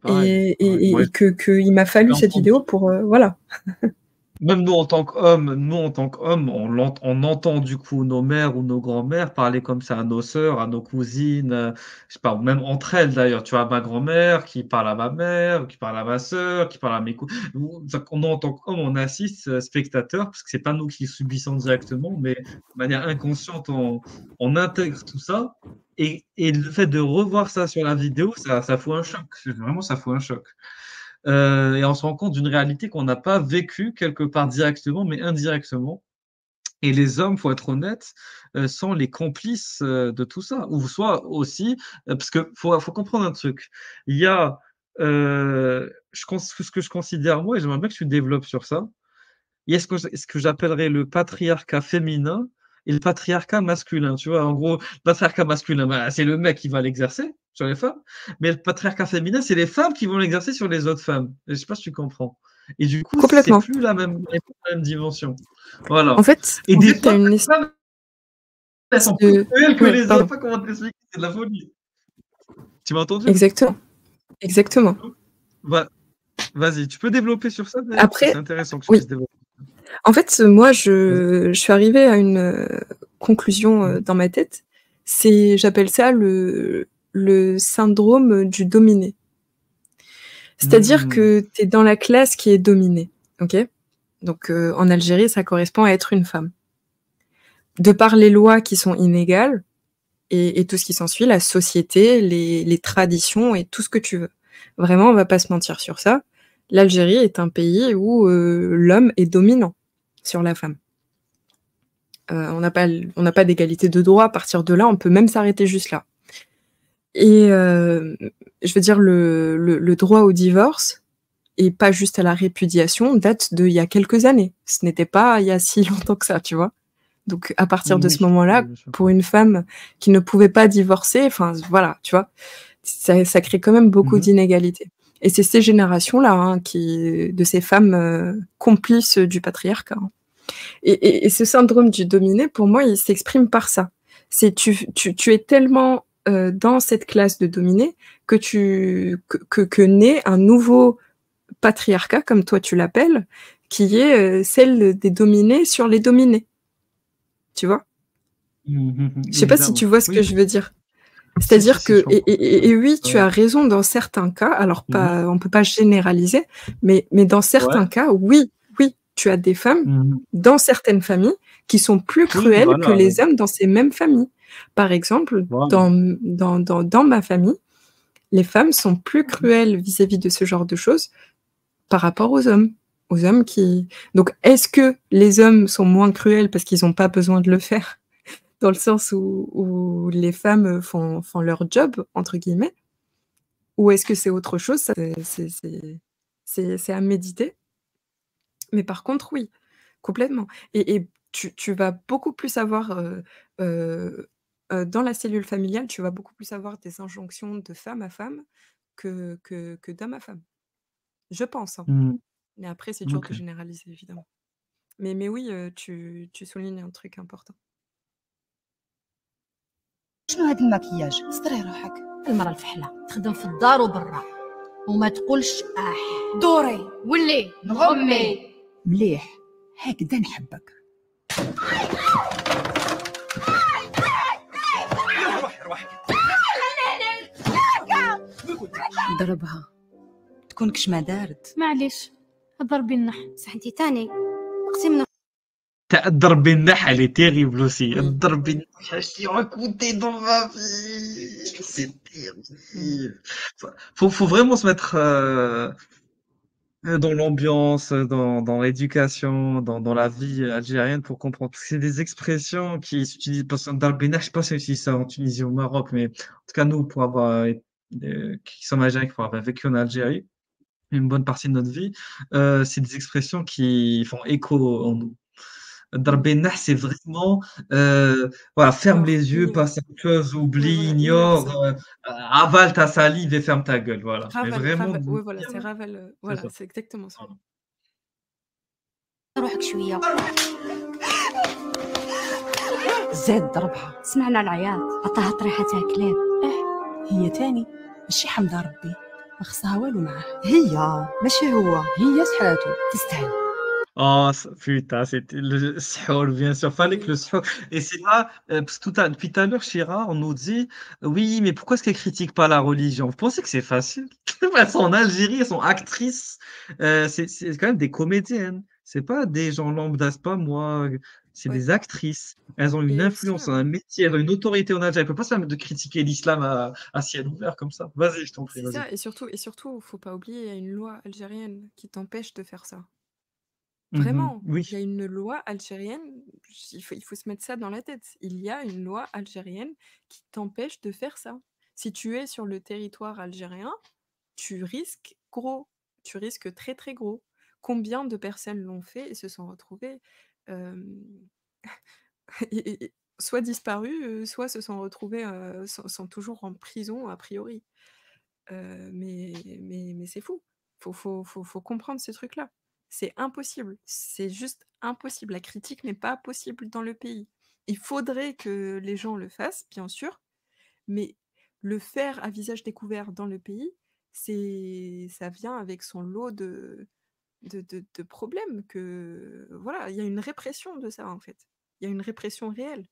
Pareil. Et qu'il m'a fallu cette vidéo pour... voilà. Même nous, en tant qu'hommes, on entend du coup nos mères ou nos grands-mères parler comme ça à nos sœurs, à nos cousines, je sais pas, même entre elles d'ailleurs. Tu vois, ma grand-mère qui parle à ma mère, qui parle à ma sœur, qui parle à mes cousines. En tant qu'homme, on assiste, spectateur, parce que c'est pas nous qui subissons directement, mais de manière inconsciente, on intègre tout ça. Et le fait de revoir ça sur la vidéo, ça fout un choc. Vraiment, ça fout un choc. Et on se rend compte d'une réalité qu'on n'a pas vécue quelque part directement, mais indirectement. Et les hommes, faut être honnête, sont les complices de tout ça. Ou soit aussi, parce que faut comprendre un truc. Il y a ce que je considère moi, et j'aimerais bien que tu développes sur ça. Il y a ce que j'appellerais le patriarcat féminin et le patriarcat masculin. Tu vois, en gros, le patriarcat masculin, bah, c'est le mec qui va l'exercer sur les femmes, mais le patriarcat féminin, c'est les femmes qui vont l'exercer sur les autres femmes. Je sais pas si tu comprends. Et du coup, c'est Complètement. plus la même dimension. Voilà. En fait, Et des tu as fois, une les espèce femmes, elles sont plus de... cruelles que Ouais, les hommes. Je sais pardon. pas comment te l'expliquer, c'est de la folie. Tu m'as entendu? Exactement. Exactement. Va- Vas-y, tu peux développer sur ça d'ailleurs? Parce que c'est Après, intéressant que tu oui. puisses développer. En fait, moi, Vas-y. je suis arrivée à une conclusion dans ma tête. J'appelle ça le syndrome du dominé. C'est-à-dire que tu es dans la classe qui est dominée, ok? Donc, en Algérie, ça correspond à être une femme. De par les lois qui sont inégales et tout ce qui s'ensuit, la société, les traditions et tout ce que tu veux. Vraiment, on va pas se mentir sur ça. L'Algérie est un pays où l'homme est dominant sur la femme. On n'a pas d'égalité de droit. À partir de là, on peut même s'arrêter juste là. Et je veux dire, le droit au divorce, et pas juste à la répudiation, date d'il y a quelques années. Ce n'était pas il y a si longtemps que ça, tu vois. Donc, à partir de ce moment-là, bien sûr. pour une femme qui ne pouvait pas divorcer, enfin, voilà, tu vois, ça crée quand même beaucoup d'inégalités. Et c'est ces générations-là, hein, de ces femmes complices du patriarcat. Hein. Et ce syndrome du dominé, pour moi, il s'exprime par ça. C'est tu es tellement dans cette classe de dominé que naît un nouveau patriarcat, comme toi tu l'appelles, qui est celle des dominés sur les dominés. Tu vois? Je sais pas si tu vois ce que je veux dire. C'est-à-dire que, et oui, tu as raison dans certains cas, alors pas, on peut pas généraliser, mais dans certains cas, oui, tu as des femmes dans certaines familles qui sont plus cruelles que les hommes dans ces mêmes familles. Par exemple, dans ma famille, les femmes sont plus cruelles vis-à-vis de ce genre de choses par rapport aux hommes. Aux hommes qui... Donc, est-ce que les hommes sont moins cruels parce qu'ils n'ont pas besoin de le faire, dans le sens où les femmes font leur job, entre guillemets, ou est-ce que c'est autre chose? C'est à méditer. Mais par contre, oui, complètement. Et tu vas beaucoup plus avoir, dans la cellule familiale, tu vas beaucoup plus avoir des injonctions de femme à femme que d'homme à femme. Je pense, hein. Mais après, c'est dur de généraliser, évidemment. Mais oui, tu soulignes un truc important. شنو هاد المكياج؟ استري روحك. المرأة الفحلة تخدم في الدار وبرا وما تقولش دوري ولي غمي مليح هكذا نحبك. ضربها تكون كش ما دارت. معليش ضربي النح صحنتي تاني اقسم ضرب النح, elle est terrible aussi. ضرب النح, je l'ai raconté dans ma vie. C'est terrible. Faut vraiment se mettre dans l'ambiance, dans l'éducation, dans la vie algérienne pour comprendre. Parce que c'est des expressions qui s'utilisent, parce que ضرب النح, je sais pas si on utilise ça en Tunisie ou au Maroc, mais en tout cas, nous, pour avoir, qui sommes algériens, pour avoir vécu en Algérie, une bonne partie de notre vie, c'est des expressions qui font écho en nous. ضرب النح, c'est vraiment, voilà, ferme les yeux, passe à autre chose, oublie, ignore, avale ta salive et ferme ta gueule, voilà. Mais vraiment, Oui, voilà, c'est ravale, voilà, c'est exactement ça. روحك شوية زاد ضربها. سمعنا العياط عطاها طريحة تاع كلاب. هي تاني ماشي حمد ربي ما خصها والو معاه. هي ماشي هو هي سحاتو تستاهل. Oh, putain, c'était le sahur, bien sûr. Fallait que le sahur. Et c'est là, parce que depuis tout à l'heure, Chira, on nous dit, oui, mais pourquoi est-ce qu'elles critiquent pas la religion? Vous pensez que c'est facile? Elles sont en Algérie, elles sont actrices. C'est quand même des comédiennes. C'est pas des gens lambda, c'est pas moi. C'est des actrices. Elles ont une influence, un métier, elles ont une autorité en Algérie. Elles peuvent pas se permettre de critiquer l'islam à ciel ouvert comme ça. Vas-y, je t'en prie. C'est ça, et surtout, faut pas oublier, il y a une loi algérienne qui t'empêche de faire ça. Vraiment, il y Oui. a une loi algérienne, il faut se mettre ça dans la tête. Il y a une loi algérienne qui t'empêche de faire ça. Si tu es sur le territoire algérien, tu risques gros, tu risques très très gros. Combien de personnes l'ont fait et se sont retrouvées soit disparues, soit se sont retrouvées sont toujours en prison a priori. Mais c'est fou. Faut comprendre ces trucs-là. C'est impossible. C'est juste impossible. La critique n'est pas possible dans le pays. Il faudrait que les gens le fassent, bien sûr, mais le faire à visage découvert dans le pays, ça vient avec son lot de problèmes que voilà, il y a une répression de ça en fait. Il y a une répression réelle.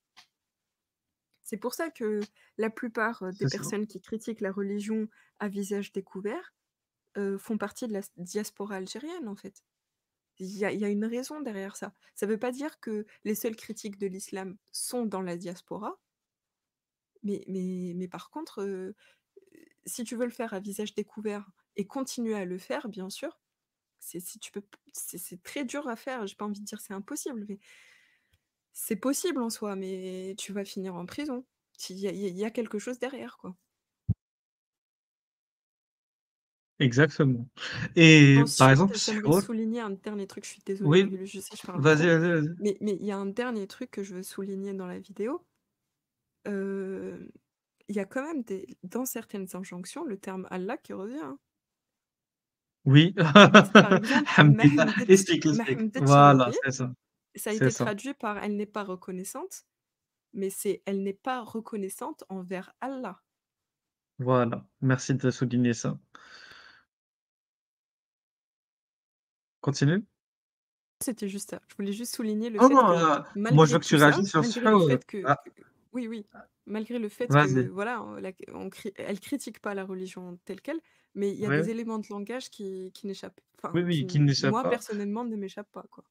C'est pour ça que la plupart des C'est ça. personnes qui critiquent la religion à visage découvert font partie de la diaspora algérienne, en fait. Il y a une raison derrière ça. Ça veut pas dire que les seules critiques de l'islam sont dans la diaspora, mais par contre, si tu veux le faire à visage découvert et continuer à le faire, bien sûr, si tu peux, c'est très dur à faire. J'ai pas envie de dire c'est impossible, mais c'est possible en soi, mais tu vas finir en prison. Il y a quelque chose derrière, quoi. Exactement. Et par exemple, Ensuite, j'aimerais Sihor, souligner un dernier truc. Je suis désolée, oui, Régulus, je sais, je parle vas-y, trop. vas-y, vas-y. Mais il y a un dernier truc que je veux souligner dans la vidéo. Il y a quand même dans certaines injonctions, le terme Allah qui revient. Hein. Oui. Par exemple, Hamdillah. Explique, explique. Voilà, c'est ça. ça a C'est été ça. traduit par elle n'est pas reconnaissante, mais c'est elle n'est pas reconnaissante envers Allah. Voilà. Merci de souligner ça. Continue. C'était juste ça. Je voulais juste souligner le Non, fait non, que moi je malgré veux que tu tout ça, réagisses sur malgré le Sihor. fait que, Ah, oui, oui, malgré le fait que vas-y. voilà, elle critique pas la religion telle quelle, mais il y a Ouais. des éléments de langage qui n'échappent, enfin, Oui, oui, qui ne l'échappe moi pas. personnellement ne m'échappent pas quoi.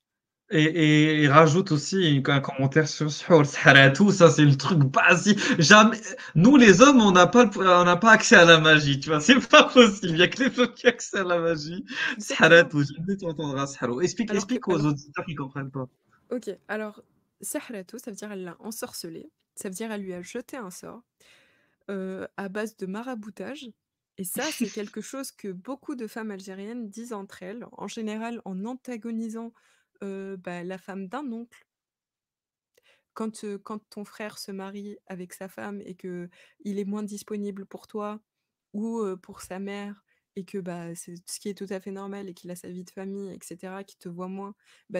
Et rajoute aussi un commentaire sur Sihor, Saharatou, ça c'est le truc basique. Jamais, nous les hommes, on n'a pas accès à la magie, tu vois, c'est pas possible. Il y a que les femmes qui ont accès à la magie. Exactement. Saharatou, jamais tu entendras Saharatou. Explique aux auditeurs qui comprennent pas. Ok, alors Sahratu, ça veut dire elle l'a ensorcelé, ça veut dire elle lui a jeté un sort à base de maraboutage. Et ça, c'est quelque chose que beaucoup de femmes algériennes disent entre elles, en général en antagonisant la femme d'un oncle. Quand ton frère se marie avec sa femme et que il est moins disponible pour toi ou pour sa mère et que c'est ce qui est tout à fait normal et qu'il a sa vie de famille, etc., qu'il te voit moins,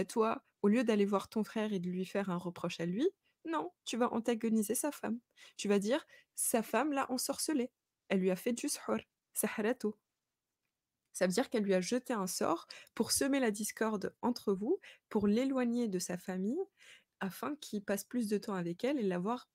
toi, au lieu d'aller voir ton frère et de lui faire un reproche à lui, non, tu vas antagoniser sa femme. Tu vas dire sa femme l'a ensorcelé. Elle lui a fait du sihor, sahrato. Ça veut dire qu'elle lui a jeté un sort pour semer la discorde entre vous, pour l'éloigner de sa famille, afin qu'il passe plus de temps avec elle et l'avoir